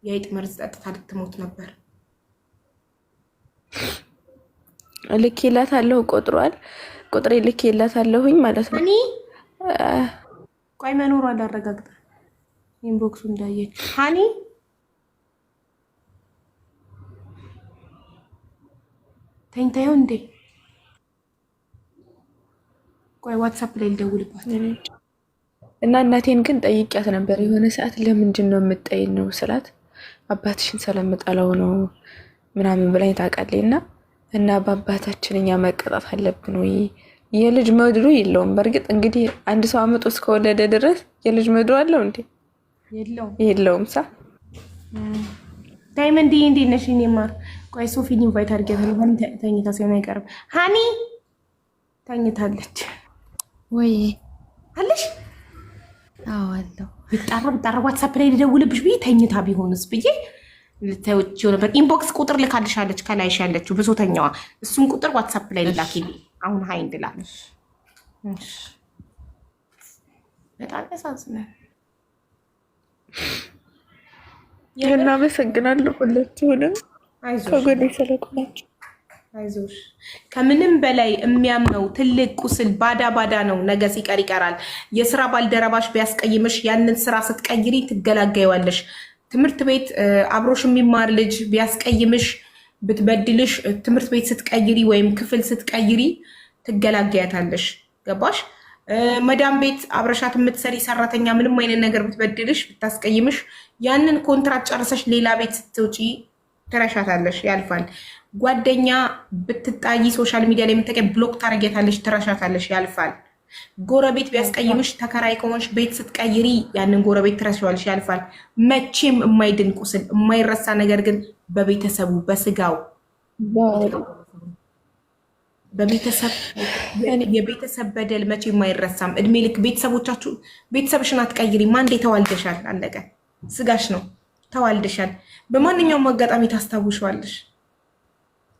የአይጥ መርዝ ጠጥታ ልትሞት ነበር። ልኬላታለሁ፣ ቁጥሬ ልኬላታለሁኝ ማለት ነው። እኔ ቆይ መኖሩ አላረጋግጠ ኢንቦክሱ እንዳየች ሃኒ ተኝታዩ እንዴ? ቆይ ዋትሳፕ ላይ ልደውልባት እና እናቴን ግን ጠይቂያት ነበር የሆነ ሰዓት። ለምንድን ነው የምጠይን ነው ስላት አባትሽን ስለምጠላው ነው ምናምን ብላኝ ታውቃለች። እና በአባታችን እኛ መቀጣት አለብን ወይ? የልጅ መድሩ የለውም። በእርግጥ እንግዲህ አንድ ሰው አምጦ እስከወለደ ድረስ የልጅ መድሩ አለው እንዴ? የለውም። ሳ ዳይመንድ እንዴት ነሽ? እኔ ማር ቆይ ሶፊን ኢንቫይት አድርጌታለሁ። ሃኒ ተኝታ ሲሆን አይቀርም። ሃኒ ተኝታለች ወይ አለሽ? አዎ አለው። ቢጣራ ዋትሳፕ ላይ ልደውልብሽ ብዬ ተኝታ ቢሆንስ ብዬ ልተውጪው ነበር። ኢንቦክስ ቁጥር ልካልሻለች ከላይሽ ያለችው ብሶተኛዋ። እሱን ቁጥር ዋትሳፕ ላይ ልላኪልኝ አሁን ሀይ እንድላለሽ። በጣም ያሳዝናል። እናመሰግናለሁ ሁላችሁንም ከጎኔ ስለቆማችሁ። አይዞሽ። ከምንም በላይ የሚያምነው ትልቅ ቁስል ባዳ ነው። ነገ ሲቀር ይቀራል። የስራ ባልደረባሽ ቢያስቀይምሽ ያንን ስራ ስትቀይሪ ትገላገይዋለሽ። ትምህርት ቤት አብሮሽ የሚማር ልጅ ቢያስቀይምሽ ብትበድልሽ ትምህርት ቤት ስትቀይሪ ወይም ክፍል ስትቀይሪ ትገላገያታለሽ። ገባሽ? መዳም ቤት አብረሻት የምትሰሪ ሰራተኛ ምንም አይነት ነገር ብትበድልሽ ብታስቀይምሽ ያንን ኮንትራት ጨርሰሽ ሌላ ቤት ስትውጪ ትረሻታለሽ፣ ያልፋል። ጓደኛ ብትጣይ ሶሻል ሚዲያ ላይ የምትቀይ ብሎክ ታረጊያታለሽ፣ ትረሻታለሽ፣ ያልፋል። ጎረቤት ቢያስቀይምሽ ተከራይ ከሆንሽ ቤት ስትቀይሪ ያንን ጎረቤት ትረሻዋለሽ፣ ያልፋል። መቼም የማይድን ቁስል የማይረሳ ነገር ግን በቤተሰቡ በስጋው የቤተሰብ በደል መቼም አይረሳም። እድሜ ልክ ቤተሰብሽን አትቀይሪም። አንዴ ተዋልደሻል፣ አለቀ። ስጋሽ ነው፣ ተዋልደሻል። በማንኛውም አጋጣሚ ታስታውሻለሽ።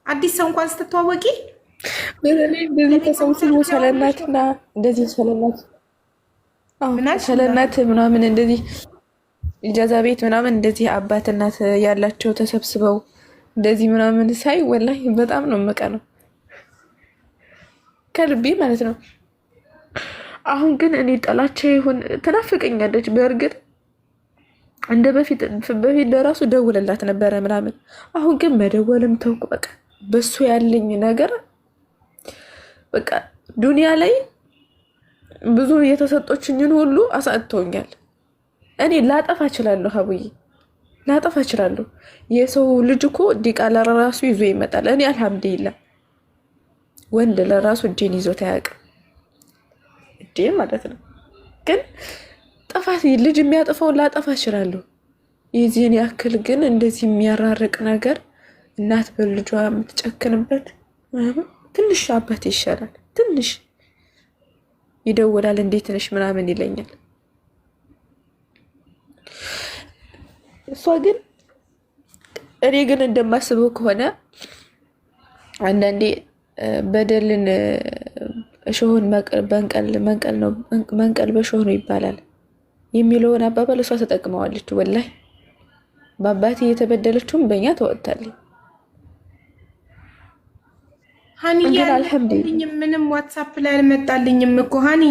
አዲስ ሰው እንኳን ስትተዋወቂ እንደዚህ ተሰውት ሰለናትና እንደዚህ ሰለናት ምናምን እንደዚህ ኢጃዛ ቤት ምናምን እንደዚህ አባት እናት ያላቸው ተሰብስበው እንደዚህ ምናምን ሳይ ወላሂ በጣም ነው የምቀነው ከልቤ ማለት ነው። አሁን ግን እኔ ጠላቻ ይሁን ትናፍቀኛለች። በእርግጥ እንደ በፊት ለራሱ ደውልላት ነበረ ምናምን። አሁን ግን መደወልም ተውኩ። በቃ በሱ ያለኝ ነገር በቃ ዱንያ ላይ ብዙ የተሰጦችኝን ሁሉ አሳጥተውኛል። እኔ ላጠፋ እችላለሁ፣ ሀቡዬ ላጠፋ እችላለሁ። የሰው ልጅ እኮ ዲቃላ ለራሱ ይዞ ይመጣል። እኔ አልሐምዱሊላህ ወንድ ለራሱ እጄን ይዞት አያውቅም። እጄን ማለት ነው። ግን ጠፋት ልጅ የሚያጠፋውን ላጠፋ እችላለሁ። የዚህን ያክል ግን እንደዚህ የሚያራርቅ ነገር እናት በልጇ የምትጨክንበት ትንሽ አባት ይሻላል። ትንሽ ይደውላል፣ እንዴት ነሽ ምናምን ይለኛል። እሷ ግን እኔ ግን እንደማስበው ከሆነ አንዳንዴ በደልን እሾህን መንቀል በሾህ ነው ይባላል የሚለውን አባባል እሷ ተጠቅመዋለች። ወላሂ በአባቴ የተበደለችውም በእኛ ተወጥታለች። ሀኒ አልሐምዱሊላህ ምንም ዋትሳፕ ላይ አልመጣልኝም እኮ ሀኒ።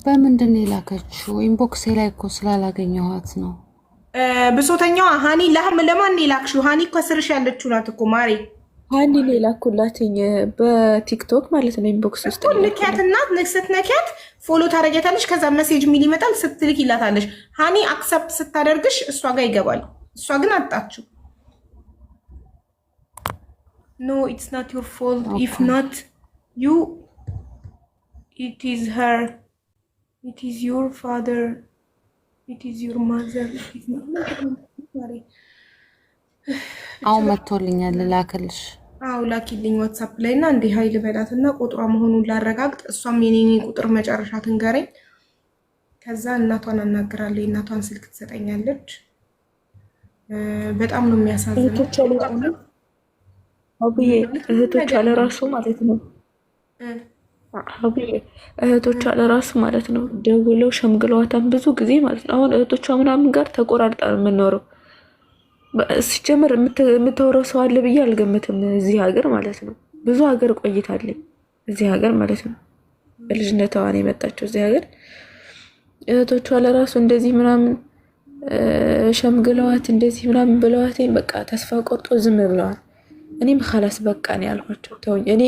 በምንድን ነው የላከችው? ኢንቦክስ ላይ እኮ ስላላገኘኋት ነው። ብሶተኛዋ ሀኒ ለማን የላክሽው? ሀኒ እኮ ስርሽ ያለችው ናት እኮ ማሬ። ሀኒ የላኩላትኝ በቲክቶክ ማለት ነው። ኢንቦክስ ውስጥ ልኪያትና ስትነኪያት ፎሎ ታደርጊያታለሽ። ከዛ ሜሴጅ ሚል ይመጣል፣ ስትልክ ይላታለሽ። ሀኒ አክሰፕት ስታደርግሽ እሷ ጋር ይገባል። እሷ ግን አጣችው። ኖ ኢትስ ናት ዩር ፎልት ኢፍ ናት ዩ ኢት ኢዝ ሄር ኢት ኢዝ ዩር ፋዘር ኢት ኢዝ ዩር ማዘር። አሁን መጥቶልኛል፣ ላክልሽ። አዎ ላኪልኝ ዋትሳፕ ላይ እና እንዲህ ሀይል በላትና ቁጥሯ መሆኑን ላረጋግጥ። እሷም የኔ ቁጥር መጨረሻ ትንገረኝ። ከዛ እናቷን አናግራለሁ። እናቷን ስልክ ትሰጠኛለች። በጣም ነው የሚያሳዝነው። እህቶቿ ለራሱ ማለት ነው እህቶቿ ለራሱ ማለት ነው ደውለው ሸምግለዋታን ብዙ ጊዜ ማለት ነው። አሁን እህቶቿ ምናምን ጋር ተቆራርጣ ነው የምንኖረው። ሲጀምር የምታወራው ሰው አለ ብዬ አልገምትም። እዚህ ሀገር ማለት ነው ብዙ ሀገር ቆይታለኝ እዚህ ሀገር ማለት ነው። በልጅነቷ ነው የመጣችው እዚህ ሀገር። እህቶቿ ለራሱ እንደዚህ ምናምን ሸምግለዋት እንደዚህ ምናምን ብለዋት በቃ ተስፋ ቆርጦ ዝም ብለዋል። እኔም ኸላስ በቃ ነው ያልኳቸው። ተውኝ፣ እኔ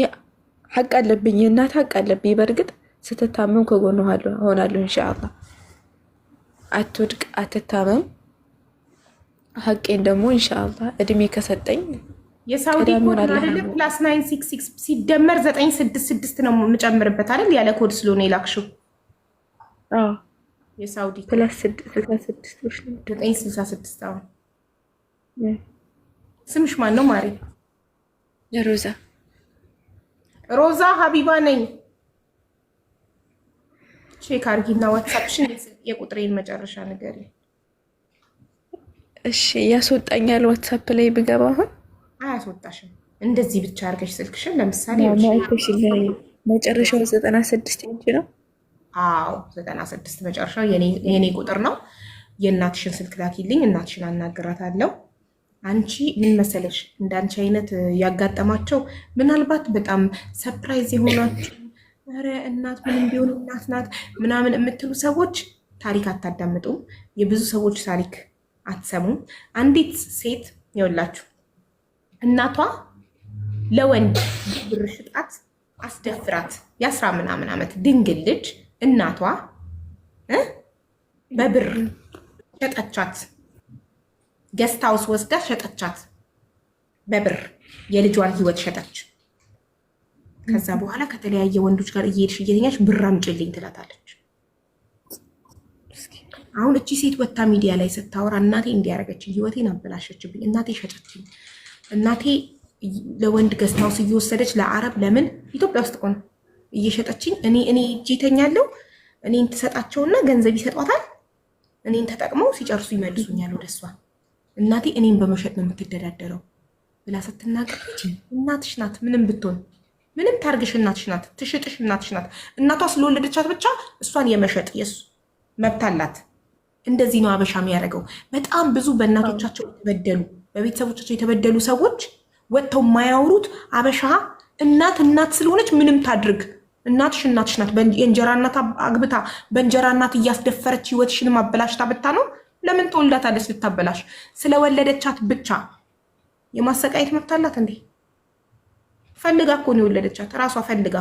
ሐቅ አለብኝ፣ የእናት ሐቅ አለብኝ። በእርግጥ ስትታመም ከጎኗ ሆናለሁ ኢንሻአላህ። አትወድቅ አትታመም። ሐቄን ደግሞ ኢንሻአላህ እድሜ ከሰጠኝ የሳውዲ ኮድ አይደል ፕላስ 966 ሲደመር 966 ነው የምጨምርበት አይደል? ያለ ኮድ ስለሆነ የላክሽው። አዎ የሳውዲ ፕላስ 966 966 አዎ ስምሽ ማን ነው ማሪ? ሮዛ ሮዛ ሀቢባ ነኝ። ቼክ አርጊና ዋትሳፕሽን የቁጥሬን መጨረሻ ንገሪ። እሺ ያስወጣኛል ዋትሳፕ ላይ ብገባ? አሁን አያስወጣሽም። እንደዚህ ብቻ አርገሽ ስልክሽን ለምሳሌ መጨረሻው 96 ኢንች ነው። አዎ 96 መጨረሻው የኔ ቁጥር ነው። የእናትሽን ስልክ ላኪልኝ፣ እናትሽን አናግራታለሁ። አንቺ ምን መሰለሽ እንዳንቺ አይነት ያጋጠማቸው ምናልባት በጣም ሰርፕራይዝ የሆናችሁ ኧረ እናት ምንም ቢሆን እናት ናት ምናምን የምትሉ ሰዎች ታሪክ አታዳምጡም። የብዙ ሰዎች ታሪክ አትሰሙም። አንዲት ሴት ይኸውላችሁ እናቷ ለወንድ ብር ሽጣት አስደፍራት የ10 ምናምን ዓመት ድንግል ልጅ እናቷ በብር ሸጠቻት። ገስት ሃውስ ወስዳ ሸጠቻት በብር የልጇን ህይወት ሸጠች። ከዛ በኋላ ከተለያየ ወንዶች ጋር እየሄድሽ እየተኛሽ ብር አምጪልኝ ትላታለች። አሁን እቺ ሴት ወታ ሚዲያ ላይ ስታወራ እናቴ እንዲያረገችኝ ህይወቴን አበላሸችብኝ፣ እናቴ ሸጠችኝ፣ እናቴ ለወንድ ገስት ሃውስ እየወሰደች ለአረብ ለምን ኢትዮጵያ ውስጥ ቆነ እየሸጠችኝ እኔ እጄ ተኛለሁ። እኔን ትሰጣቸውና ገንዘብ ይሰጧታል። እኔን ተጠቅመው ሲጨርሱ ይመልሱኛል ወደሷ። እናቴ እኔን በመሸጥ ነው የምትደዳደረው ብላ ስትናገር እናትሽ ናት። ምንም ብትሆን ምንም ታርግሽ እናትሽ ናት። ትሽጥሽ እናትሽ ናት። እናቷ ስለወለደቻት ብቻ እሷን የመሸጥ የሱ መብት አላት። እንደዚህ ነው አበሻ የሚያደርገው። በጣም ብዙ በእናቶቻቸው የተበደሉ በቤተሰቦቻቸው የተበደሉ ሰዎች ወጥተው የማያወሩት አበሻ እናት ስለሆነች ምንም ታድርግ እናትሽ ናት። የእንጀራ እናት አግብታ በእንጀራ እናት እያስደፈረች ህይወትሽንም አበላሽታ ብታ ነው። ለምን ትወልዳታለች ልታበላሽ? ስለወለደቻት ብቻ የማሰቃየት መብት አላት እንዴ? ፈልጋ እኮ ነው የወለደቻት፣ ራሷ ፈልጋ።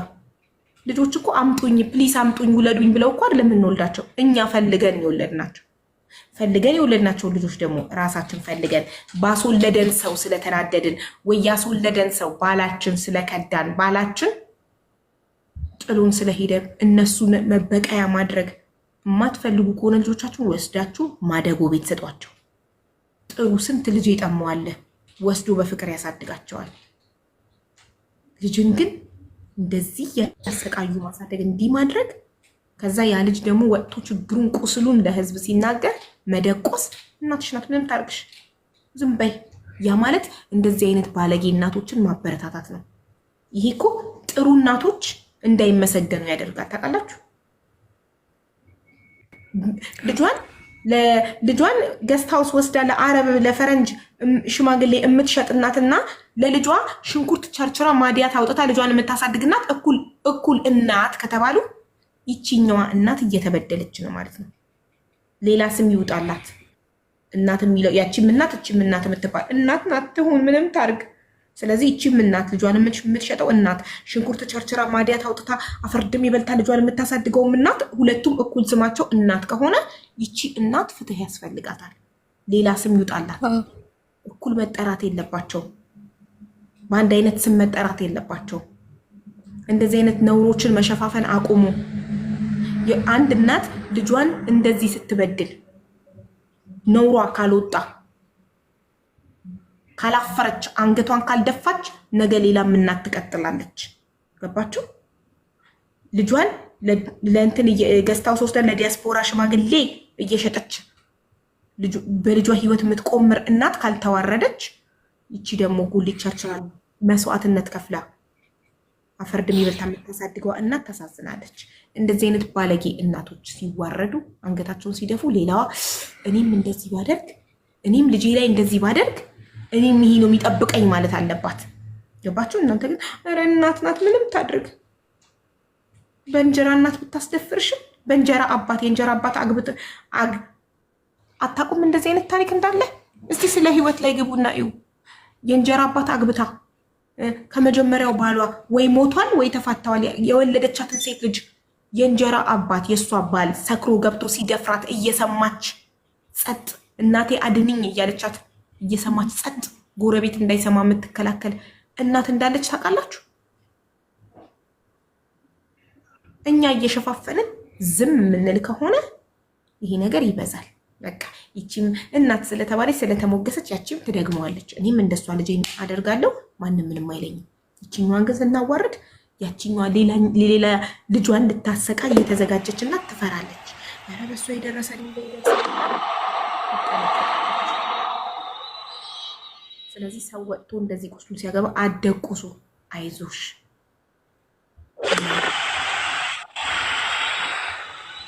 ልጆች እኮ አምጡኝ ፕሊስ አምጡኝ ውለዱኝ ብለው እኮ አይደለም የምንወልዳቸው፣ እኛ ፈልገን የወለድናቸው። ፈልገን የወለድናቸው ልጆች ደግሞ ራሳችን ፈልገን ባስወለደን ሰው ስለተናደድን ወይ ያስወለደን ሰው ባላችን ስለከዳን ባላችን ጥሉን ስለሄደ እነሱን መበቀያ ማድረግ የማትፈልጉ ከሆነ ልጆቻችሁን ወስዳችሁ ማደጎ ቤት ሰጧቸው። ጥሩ ስንት ልጅ ይጠማዋል ወስዶ በፍቅር ያሳድጋቸዋል። ልጅን ግን እንደዚህ ያሰቃዩ ማሳደግ እንዲህ ማድረግ፣ ከዛ ያ ልጅ ደግሞ ወጥቶ ችግሩን ቁስሉን ለህዝብ ሲናገር መደቆስ። እናትሽ ናት ምንም ታርግሽ ዝም በይ። ያ ማለት እንደዚህ አይነት ባለጌ እናቶችን ማበረታታት ነው። ይሄ እኮ ጥሩ እናቶች እንዳይመሰገኑ ያደርጋል። ታውቃላችሁ? ልጇን ገስት ሃውስ ወስዳ ለአረብ ለፈረንጅ ሽማግሌ የምትሸጥ እናትና ለልጇ ሽንኩርት ቸርችራ ማዲያት አውጥታ ልጇን የምታሳድግ እናት እኩል እናት ከተባሉ ይቺኛዋ እናት እየተበደለች ነው ማለት ነው። ሌላ ስም ይውጣላት። እናት የሚለው ያቺም እናት እቺም እናት የምትባል እናት ናት ትሁን ምንም ታርግ። ስለዚህ ይቺም እናት ልጇን የምትሸጠው እናት ሽንኩርት ቸርችራ ማዲያት አውጥታ አፈርድም ይበልታ ልጇን የምታሳድገውም እናት ሁለቱም እኩል ስማቸው እናት ከሆነ ይቺ እናት ፍትህ ያስፈልጋታል። ሌላ ስም ይውጣላት። እኩል መጠራት የለባቸው። በአንድ አይነት ስም መጠራት የለባቸው። እንደዚህ አይነት ነውሮችን መሸፋፈን አቁሙ። አንድ እናት ልጇን እንደዚህ ስትበድል ነውሯ ካልወጣ ካላፈረች አንገቷን ካልደፋች ነገ ሌላ እናት ትቀጥላለች። ገባችሁ? ልጇን ለእንትን ገስት ሃውስ ወስዳ ለዲያስፖራ ሽማግሌ እየሸጠች በልጇ ህይወት የምትቆምር እናት ካልተዋረደች ይቺ ደግሞ ጉልቻችራል መስዋዕትነት ከፍላ አፈርድም ይበልታ የምታሳድገዋ እናት ታሳዝናለች። እንደዚህ አይነት ባለጌ እናቶች ሲዋረዱ አንገታቸውን ሲደፉ ሌላዋ እኔም እንደዚህ ባደርግ እኔም ልጄ ላይ እንደዚህ ባደርግ እኔም ይሄ ነው የሚጠብቀኝ ማለት አለባት። ገባችሁ? እናንተ ግን ኧረ እናት ናት ምንም ታድርግ። በእንጀራ እናት ብታስደፍርሽም በእንጀራ አባት የእንጀራ አባት አግብት አታውቁም እንደዚህ አይነት ታሪክ እንዳለ? እስቲ ስለ ህይወት ላይ ግቡና እዩ። የእንጀራ አባት አግብታ ከመጀመሪያው ባሏ ወይ ሞቷል ወይ ተፋተዋል። የወለደቻትን ሴት ልጅ የእንጀራ አባት የእሷ ባል ሰክሮ ገብቶ ሲደፍራት እየሰማች ጸጥ፣ እናቴ አድንኝ እያለቻት እየሰማች ጸጥ፣ ጎረቤት እንዳይሰማ የምትከላከል እናት እንዳለች ታውቃላችሁ? እኛ እየሸፋፈንን ዝም የምንል ከሆነ ይሄ ነገር ይበዛል። በቃ ይቺም እናት ስለተባለች ስለተሞገሰች ያቺም ትደግመዋለች። እኔም እንደሷ ልጄን አደርጋለሁ፣ ማንም ምንም አይለኝም። ይችኛዋን ግን ስናዋርድ ያቺኛዋ ሌላ ልጇን እንድታሰቃ እየተዘጋጀች እና ትፈራለች። ኧረ በሷ የደረሰ ስለዚህ ሰው ወጥቶ እንደዚህ ቁስሉ ሲያገባ አደቁሱ፣ አይዞሽ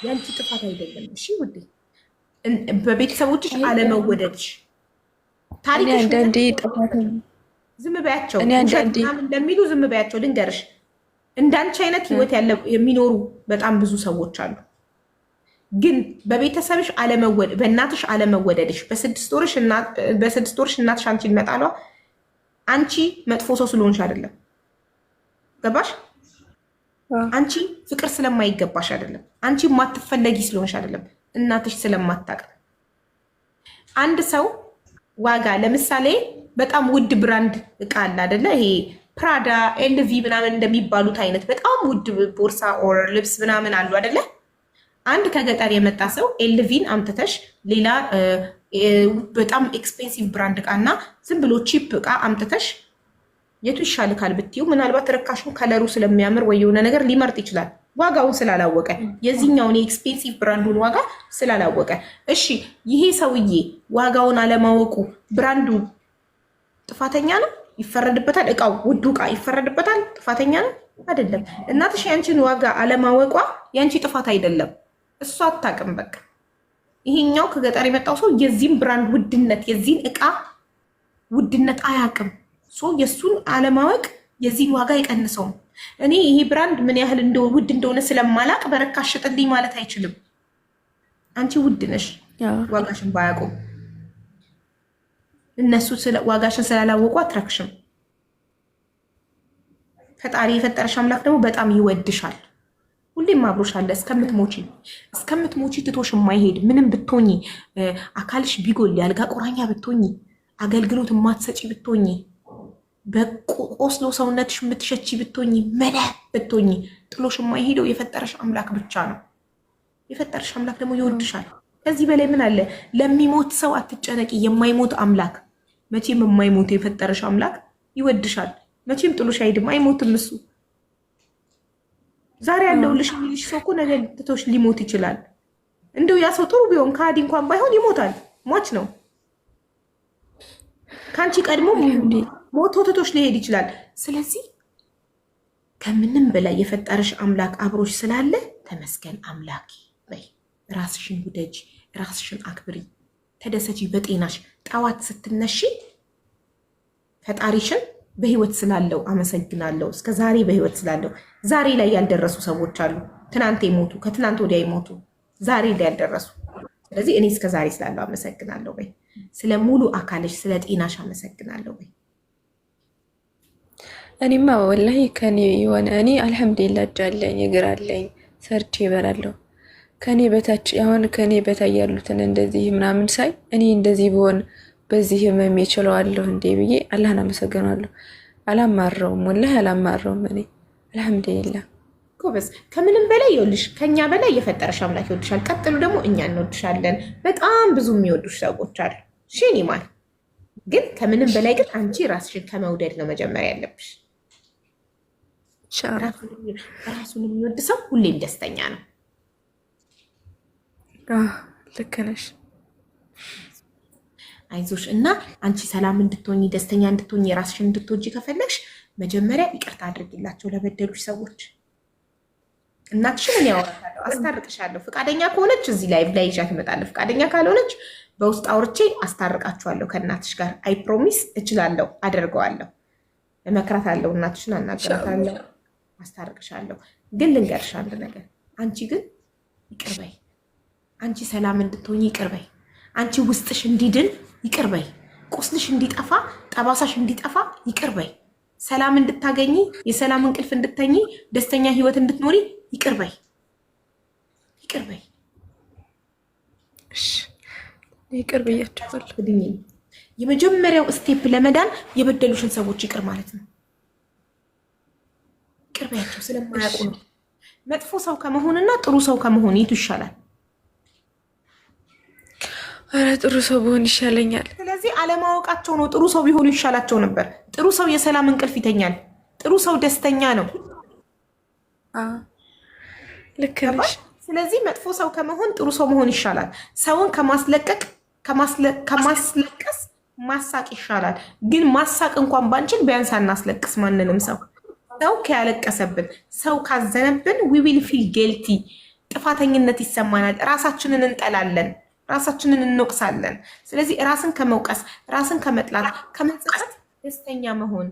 ያንቺ ጥፋት አይደለም። እሺ ውዴ፣ በቤተሰቦችሽ አለመወደድሽ ታሪክሽ አንዳንዴ ጥፋት ዝም በያቸው እንደሚሉ ዝም በያቸው። ልንገርሽ እንዳንቺ አይነት ህይወት የሚኖሩ በጣም ብዙ ሰዎች አሉ። ግን በቤተሰብሽ አለመወደድ፣ በእናትሽ አለመወደድሽ፣ በስድስት ወርሽ እናትሽ አንቺን መጣሏ አንቺ መጥፎ ሰው ስለሆንሽ አይደለም። ገባሽ? አንቺ ፍቅር ስለማይገባሽ አይደለም። አንቺ ማትፈለጊ ስለሆንሽ አይደለም። እናትሽ ስለማታቅ። አንድ ሰው ዋጋ ለምሳሌ በጣም ውድ ብራንድ እቃ አለ አይደለ? ይሄ ፕራዳ፣ ኤልቪ ምናምን እንደሚባሉት አይነት በጣም ውድ ቦርሳ ኦር ልብስ ምናምን አሉ አይደለ? አንድ ከገጠር የመጣ ሰው ኤልቪን አምጥተሽ ሌላ በጣም ኤክስፔንሲቭ ብራንድ እቃ እና ዝም ብሎ ቺፕ እቃ አምጥተሽ የቱ ይሻልካል ብትዩ፣ ምናልባት ርካሹን ከለሩ ስለሚያምር ወይ የሆነ ነገር ሊመርጥ ይችላል፣ ዋጋውን ስላላወቀ፣ የዚህኛውን የኤክስፔንሲቭ ብራንዱን ዋጋ ስላላወቀ። እሺ ይሄ ሰውዬ ዋጋውን አለማወቁ ብራንዱ ጥፋተኛ ነው? ይፈረድበታል? እቃው ውዱ እቃ ይፈረድበታል? ጥፋተኛ ነው አይደለም። እናትሽ ያንቺን ዋጋ አለማወቋ ያንቺ ጥፋት አይደለም። እሷ አታውቅም። በቃ ይሄኛው ከገጠር የመጣው ሰው የዚህን ብራንድ ውድነት የዚህን እቃ ውድነት አያውቅም። የእሱን አለማወቅ የዚህን ዋጋ አይቀንሰውም። እኔ ይሄ ብራንድ ምን ያህል ውድ እንደሆነ ስለማላቅ በረካሽ ሽጥልኝ ማለት አይችልም። አንቺ ውድ ነሽ፣ ዋጋሽን ባያውቁም እነሱ ዋጋሽን ስላላወቁ አትረክሽም። ፈጣሪ የፈጠረሽ አምላክ ደግሞ በጣም ይወድሻል። ሁሌም አብሮሽ አለ እስከምትሞቺ ትቶሽ የማይሄድ ምንም ብትሆኚ፣ አካልሽ ቢጎል፣ ያልጋ ቁራኛ ብትሆኚ፣ አገልግሎት የማትሰጪ ብትሆኚ፣ በቆስሎ ሰውነትሽ የምትሸቺ ብትሆኚ፣ መለ ብትሆኚ፣ ጥሎሽ የማይሄደው የፈጠረሽ አምላክ ብቻ ነው። የፈጠረሽ አምላክ ደግሞ ይወድሻል። ከዚህ በላይ ምን አለ? ለሚሞት ሰው አትጨነቂ። የማይሞት አምላክ፣ መቼም የማይሞት የፈጠረሽ አምላክ ይወድሻል። መቼም ጥሎሽ አይሄድም፣ አይሞትም እሱ። ዛሬ ያለውልሽ የሚልሽ ሰው እኮ ነገ ትቶሽ ሊሞት ይችላል። እንደው ያ ሰው ጥሩ ቢሆን ከሃዲ እንኳን ባይሆን ይሞታል። ሟች ነው። ከአንቺ ቀድሞ ሞቶ ትቶሽ ሊሄድ ይችላል። ስለዚህ ከምንም በላይ የፈጠረሽ አምላክ አብሮሽ ስላለ ተመስገን አምላኪ በይ። ራስሽን ውደጂ፣ ራስሽን አክብሪ፣ ተደሰቺ በጤናሽ። ጠዋት ስትነሺ ፈጣሪሽን በህይወት ስላለው አመሰግናለሁ፣ እስከ ዛሬ በህይወት ስላለው። ዛሬ ላይ ያልደረሱ ሰዎች አሉ፣ ትናንት የሞቱ ከትናንት ወዲያ የሞቱ ዛሬ ላይ ያልደረሱ። ስለዚህ እኔ እስከ ዛሬ ስላለው አመሰግናለሁ በይ። ስለ ሙሉ አካልሽ ስለ ጤናሽ አመሰግናለሁ በይ። እኔማ ወላሂ ከኔ የሆነ እኔ አልሐምዱሊላህ እጅ አለኝ እግር አለኝ ሰርቼ እበላለሁ። ከኔ በታች አሁን ከኔ በታይ ያሉትን እንደዚህ ምናምን ሳይ እኔ እንደዚህ ብሆን በዚህ ህመም ይችላልሁ እንዴ ብዬ አላህን አመሰግናለሁ። አላማረውም፣ ወላሂ አላማረውም። እኔ አልሐምዱሊላህ ጎበዝ። ከምንም በላይ ይኸውልሽ ከኛ በላይ የፈጠረሽ አምላክ ይወድሻል። ቀጥሉ ደግሞ እኛ እንወድሻለን። በጣም ብዙ የሚወዱሽ ሰዎች አሉ። ሽን ይማል። ግን ከምንም በላይ ግን አንቺ ራስሽን ከመውደድ ነው መጀመሪያ ያለብሽ። ራሱን የሚወድ ሰው ሁሌም ደስተኛ ነው። ልክ ነሽ። አይዞሽ እና አንቺ ሰላም እንድትሆኚ ደስተኛ እንድትሆኚ ራስሽን እንድትወጂ ከፈለግሽ መጀመሪያ ይቅርታ አድርጊላቸው ለበደሉሽ ሰዎች። እናትሽን እኔ አወራታለሁ፣ አስታርቅሻለሁ። ፈቃደኛ ከሆነች እዚህ ላይ ይዣት እመጣለሁ። ፈቃደኛ ካልሆነች በውስጥ አውርቼ አስታርቃችኋለሁ ከእናትሽ ጋር። አይ ፕሮሚስ እችላለሁ፣ አደርገዋለሁ። እመክራታለሁ፣ እናትሽን አናግራታለሁ፣ አስታርቅሻለሁ። ግን ልንገርሽ አንድ ነገር፣ አንቺ ግን ይቅር በይ። አንቺ ሰላም እንድትሆኚ ይቅር በይ። አንቺ ውስጥሽ እንዲድን ይቅር በይ። ቁስልሽ እንዲጠፋ፣ ጠባሳሽ እንዲጠፋ ይቅር በይ። ሰላም እንድታገኚ፣ የሰላም እንቅልፍ እንድተኚ፣ ደስተኛ ህይወት እንድትኖሪ ይቅር በይ። ይቅር በይ። ይቅር ብያቸዋለሁ። የመጀመሪያው ስቴፕ ለመዳን የበደሉሽን ሰዎች ይቅር ማለት ነው። ይቅር በያቸው፣ ስለማያውቁ ነው። መጥፎ ሰው ከመሆንና ጥሩ ሰው ከመሆን የቱ ይሻላል? ኧረ ጥሩ ሰው ብሆን ይሻለኛል። ስለዚህ አለማወቃቸው ነው። ጥሩ ሰው ቢሆኑ ይሻላቸው ነበር። ጥሩ ሰው የሰላም እንቅልፍ ይተኛል። ጥሩ ሰው ደስተኛ ነው። ልክ ነሽ። ስለዚህ መጥፎ ሰው ከመሆን ጥሩ ሰው መሆን ይሻላል። ሰውን ከማስለቀስ ማሳቅ ይሻላል። ግን ማሳቅ እንኳን ባንችል ቢያንስ አናስለቅስ ማንንም ሰው። ሰው ከያለቀሰብን፣ ሰው ካዘነብን ዊ ዊል ፊል ጌልቲ፣ ጥፋተኝነት ይሰማናል። ራሳችንን እንጠላለን፣ ራሳችንን እንወቅሳለን። ስለዚህ ራስን ከመውቀስ፣ ራስን ከመጥላት፣ ከመጸጸት ደስተኛ መሆን፣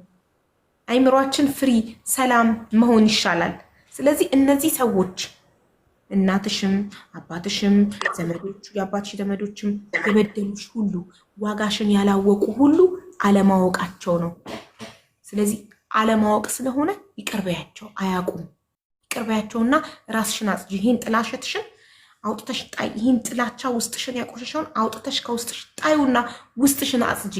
አይምሯችን ፍሪ ሰላም መሆን ይሻላል። ስለዚህ እነዚህ ሰዎች እናትሽም አባትሽም ዘመዶቹ የአባትሽ ዘመዶችም የበደሉሽ ሁሉ ዋጋሽን ያላወቁ ሁሉ አለማወቃቸው ነው። ስለዚህ አለማወቅ ስለሆነ ይቅር በያቸው። አያውቁም። ይቅር በያቸውና ራስሽን አጽጂ። ይህን ጥላሸትሽን አውጥተሽ ጣይ። ይህን ጥላቻ ውስጥሽን ያቆሸሸውን አውጥተሽ ከውስጥሽ ጣዩና ውስጥሽን አጽጂ።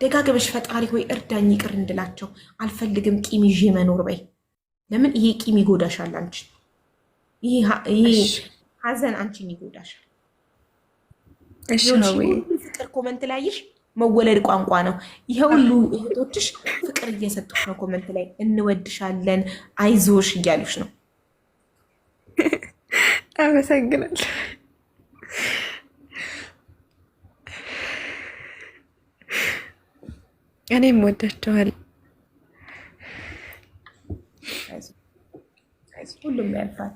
ደጋግመሽ ፈጣሪ ሆይ እርዳኝ ይቅር እንድላቸው አልፈልግም፣ ቂም ይዤ መኖር በይ። ለምን? ይሄ ቂም ይጎዳሻል አንቺ። ይሄ ሀዘን አንቺን ይጎዳሻል። ፍቅር ኮመንት ላይሽ መወለድ ቋንቋ ነው። ይሄ ሁሉ እህቶችሽ ፍቅር እየሰጡሽ ነው። ኮመንት ላይ እንወድሻለን፣ አይዞሽ እያሉሽ ነው። አመሰግናለሁ። እኔም ወዳቸዋለሁ። ሁሉም ያልፋል።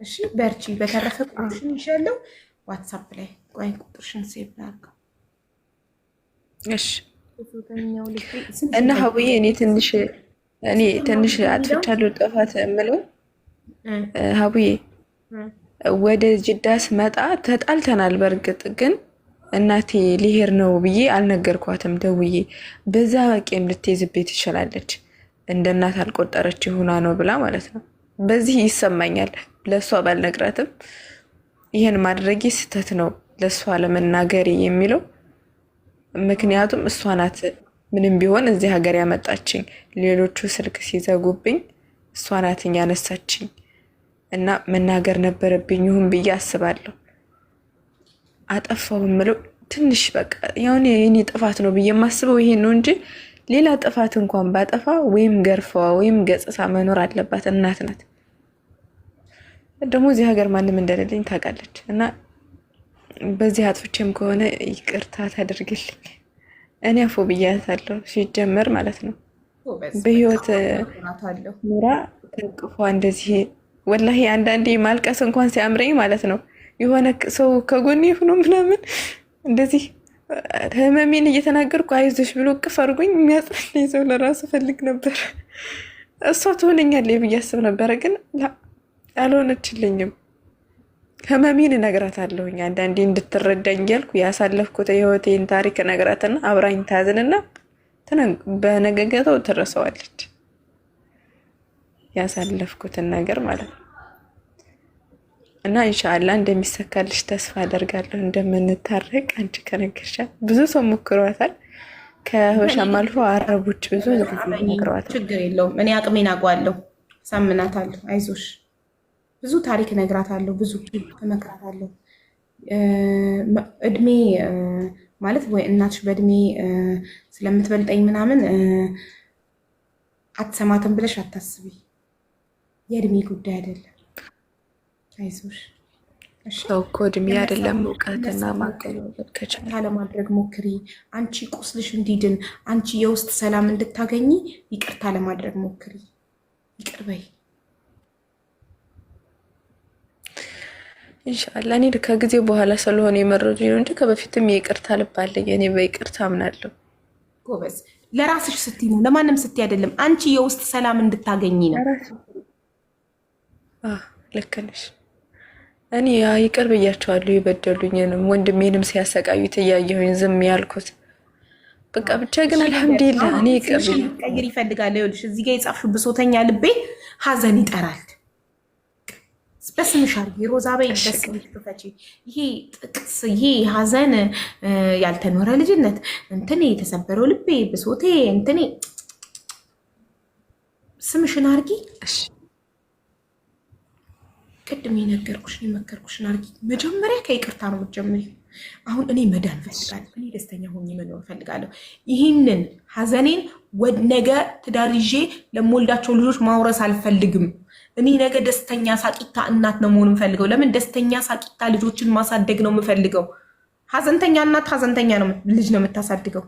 እሺ በርቺ። በተረፈ ቁጥርሽን ይሻለው ዋትሳፕ ላይ ቆይ ቁጥርሽን ሴቭ ላድርገው። እሺ እና ሀቡዬ እኔ ትንሽ አጥፍቻለሁ። ጥፋት የምለው ሀቡዬ ወደ ጅዳ ስመጣ ተጣልተናል። በእርግጥ ግን እናቴ ሊሄድ ነው ብዬ አልነገርኳትም። ደውዬ በዛ ቄም ልትይዝቤት ትችላለች። እንደ እናት አልቆጠረች ይሁና ነው ብላ ማለት ነው። በዚህ ይሰማኛል። ለእሷ ባልነግራትም ይህን ማድረጌ ስህተት ነው ለእሷ ለመናገሬ የሚለው ምክንያቱም እሷ ናት ምንም ቢሆን እዚህ ሀገር ያመጣችኝ። ሌሎቹ ስልክ ሲዘጉብኝ እሷ ናት ያነሳችኝ እና መናገር ነበረብኝ ይሁን ብዬ አስባለሁ። አጠፋው የምለው ትንሽ በቃ ያውን የኔ ጥፋት ነው ብዬ የማስበው ይሄን ነው እንጂ ሌላ ጥፋት እንኳን ባጠፋ ወይም ገርፈዋ ወይም ገጽሳ መኖር አለባት። እናት ናት። ደግሞ እዚህ ሀገር ማንም እንደሌለኝ ታውቃለች እና በዚህ አጥፍቼም ከሆነ ይቅርታ ታደርግልኝ። እኔ አፎ ብያታለሁ ሲጀመር ማለት ነው። በህይወት ኑራ ተቅፏ እንደዚህ ወላሂ አንዳንዴ ማልቀስ እንኳን ሲያምረኝ ማለት ነው የሆነ ሰው ከጎኔ ሆኖ ምናምን እንደዚህ ህመሜን እየተናገርኩ አይዞሽ ብሎ እቅፍ አድርጎኝ የሚያጽናናኝ ሰው ለራሱ ፈልግ ነበር። እሷ ትሆነኛለች ብዬ አስብ ነበረ፣ ግን አልሆነችልኝም። ህመሜን እነግራታለሁኝ አንዳንዴ እንድትረዳኝ እያልኩ ያሳለፍኩት የህይወቴን ታሪክ እነግራትና አብራኝ ታዝንና በነገገተው ትረሳዋለች ያሳለፍኩትን ነገር ማለት ነው። እና ኢንሻአላህ እንደሚሰካልሽ ተስፋ አደርጋለሁ፣ እንደምንታረቅ አንቺ ከነገርሻት። ብዙ ሰው ሞክሯታል፣ ከሆሻም አልፎ አረቦች ብዙ ሞክሯታል። ችግር የለውም። እኔ አቅሜን አውቀዋለሁ፣ ሳምናታለሁ። አይዞሽ፣ ብዙ ታሪክ እነግራታለሁ፣ ብዙ እመክራታለሁ። እድሜ ማለት ወይ እናትሽ በእድሜ ስለምትበልጠኝ ምናምን አትሰማትም ብለሽ አታስቢ። የእድሜ ጉዳይ አይደለም። አይዞሽ። ሰው እኮ እድሜ አይደለም እውቀትና ማገናዘብ ከቻለ ለማድረግ ሞክሪ። አንቺ ቁስልሽ እንዲድን፣ አንቺ የውስጥ ሰላም እንድታገኝ ይቅርታ ለማድረግ ሞክሪ። ይቅር በይ ኢንሻአላህ። እኔ ከጊዜ በኋላ ስለሆነ የመረጡኝ ነው እንጂ ከበፊትም የይቅርታ ልብ አለኝ። እኔ በይቅርታ አምናለሁ። ጎበዝ። ለራስሽ ስትይ ነው፣ ለማንም ስትይ አይደለም። አንቺ የውስጥ ሰላም እንድታገኝ ነው። ልክ ነሽ። እኔ ይቅር ብያቸዋለሁ የበደሉኝንም ወንድሜንም ሲያሰቃዩት እያየሁኝ ዝም ያልኩት በቃ ብቻ ግን አልሐምዱሊላህ እኔ ይቅር ቀይር ይፈልጋል። ይኸውልሽ እዚህ ጋር የጻፍሽው ብሶተኛ ልቤ ሀዘን ይጠራል። በስምሽ አድርጊ ሮዛ በይ፣ በስምሽ ክፈቺ። ይሄ ጥቅስ ይሄ ሀዘን ያልተኖረ ልጅነት እንትኔ የተሰበረው ልቤ ብሶቴ እንትኔ ስምሽን አድርጊ። ቅድም የመከርኩሽን አድርጊ። መጀመሪያ ከይቅርታ ነው የምትጀምሪው። አሁን እኔ መዳን ፈልጋለሁ። እኔ ደስተኛ ሆኜ መኖር ፈልጋለሁ። ይህንን ሀዘኔን ነገ ትዳር ይዤ ለምወልዳቸው ልጆች ማውረስ አልፈልግም። እኔ ነገ ደስተኛ ሳቂታ እናት ነው መሆን የምፈልገው። ለምን ደስተኛ ሳቂታ ልጆችን ማሳደግ ነው የምፈልገው። ሀዘንተኛ እናት ሀዘንተኛ ልጅ ነው የምታሳድገው።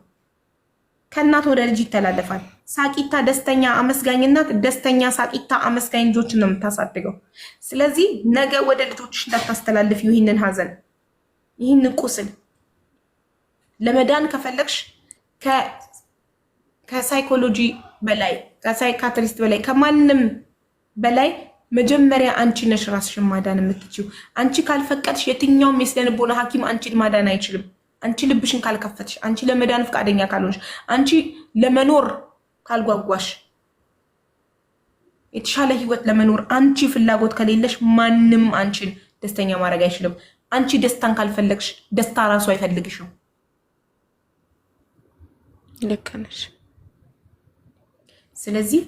ከእናት ወደ ልጅ ይተላለፋል። ሳቂታ ደስተኛ አመስጋኝ እናት ደስተኛ ሳቂታ አመስጋኝ ልጆችን ነው የምታሳድገው። ስለዚህ ነገ ወደ ልጆችሽ እንዳታስተላልፊው ይህንን ሀዘን፣ ይህንን ቁስል። ለመዳን ከፈለግሽ ከሳይኮሎጂ በላይ ከሳይካትሪስት በላይ ከማንም በላይ መጀመሪያ አንቺ ነሽ ራስሽን ማዳን የምትችይው። አንቺ ካልፈቀድሽ የትኛውም የስነልቦና ሐኪም አንቺን ማዳን አይችልም። አንቺ ልብሽን ካልከፈትሽ፣ አንቺ ለመዳን ፈቃደኛ ካልሆንሽ፣ አንቺ ለመኖር ካልጓጓሽ፣ የተሻለ ህይወት ለመኖር አንቺ ፍላጎት ከሌለሽ ማንም አንቺን ደስተኛ ማድረግ አይችልም። አንቺ ደስታን ካልፈለግሽ ደስታ ራሱ አይፈልግሽም። ልክ ነሽ። ስለዚህ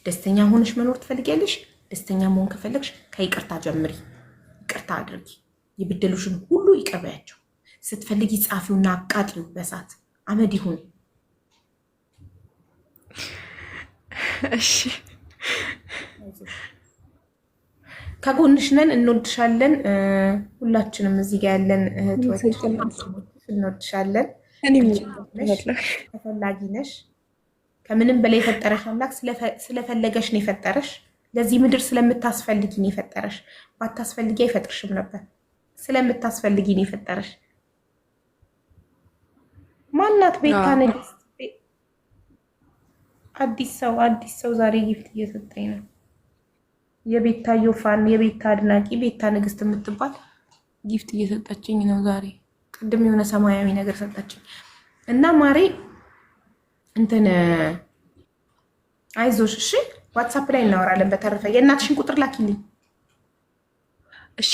ደስተኛ ሆነሽ መኖር ትፈልጊያለሽ። ደስተኛ መሆን ከፈለግሽ ከይቅርታ ጀምሪ። ይቅርታ አድርጊ። የበደሉሽን ሁሉ ይቅር በያቸው። ስትፈልጊ ጻፊውና አቃጥሪው በሳት አመድ ይሁን። እሺ፣ ከጎንሽ ነን፣ እንወድሻለን። ሁላችንም እዚህ ጋር ያለን እህቶች እንወድሻለን። ተፈላጊ ነሽ። ከምንም በላይ የፈጠረሽ አምላክ ስለፈለገሽ ነው የፈጠረሽ። ለዚህ ምድር ስለምታስፈልጊ ነው የፈጠረሽ። ባታስፈልጊ አይፈጥርሽም ነበር። ስለምታስፈልጊ ነው የፈጠረሽ። ማናት? ቤታ ንግስት። አዲስ ሰው ዛሬ ጊፍት እየሰጠኝ ነው። የቤታዮ ፋን፣ የቤታ አድናቂ ቤታ ንግስት የምትባል ጊፍት እየሰጠችኝ ነው ዛሬ። ቅድም የሆነ ሰማያዊ ነገር ሰጠችኝ እና ማሬ እንትን አይዞሽ እሺ። ዋትሳፕ ላይ እናወራለን። በተረፈ የእናትሽን ቁጥር ላኪልኝ እሺ።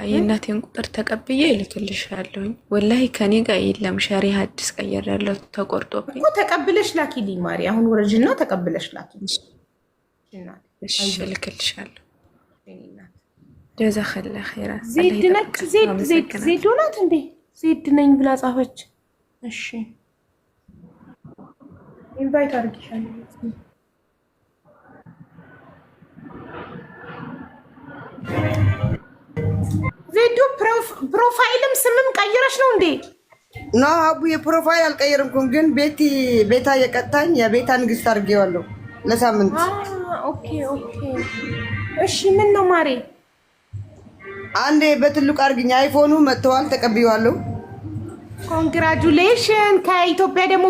የእናቴን ቁጥር ተቀብዬ እልክልሻለሁኝ። ወላሂ ከኔ ጋር የለም ሸሪዓ አዲስ ቀየር ያለው ተቆርጦብኝ እኮ ተቀብለሽ ላኪልኝ ማሪ። አሁን ወረጅና ተቀብለሽ ላኪልኝ። እሺ እልክልሻለሁ። ጀዛከላ ኸይራ። ዜድ ነች። ዜድ ሆናት እንዴ? ዜድ ነኝ ብላ ጻፈች። እሺ ኢንቫይት አድርጊሻለሁ። ዜዱ ፕሮፋይልም ስምም ቀይረሽ ነው እንዴ? ኖ አቡ የፕሮፋይል አልቀየርኩም፣ ግን ቤታ የቀጣኝ የቤታ ንግስት አድርጌዋለሁ ለሳምንት። ኦኬ እሺ። ምን ነው ማሬ? አንዴ በትልቁ አድርግኝ። አይፎኑ መጥተዋል፣ ተቀብዬዋለሁ። ኮንግራጁሌሽን። ከኢትዮጵያ ደግሞ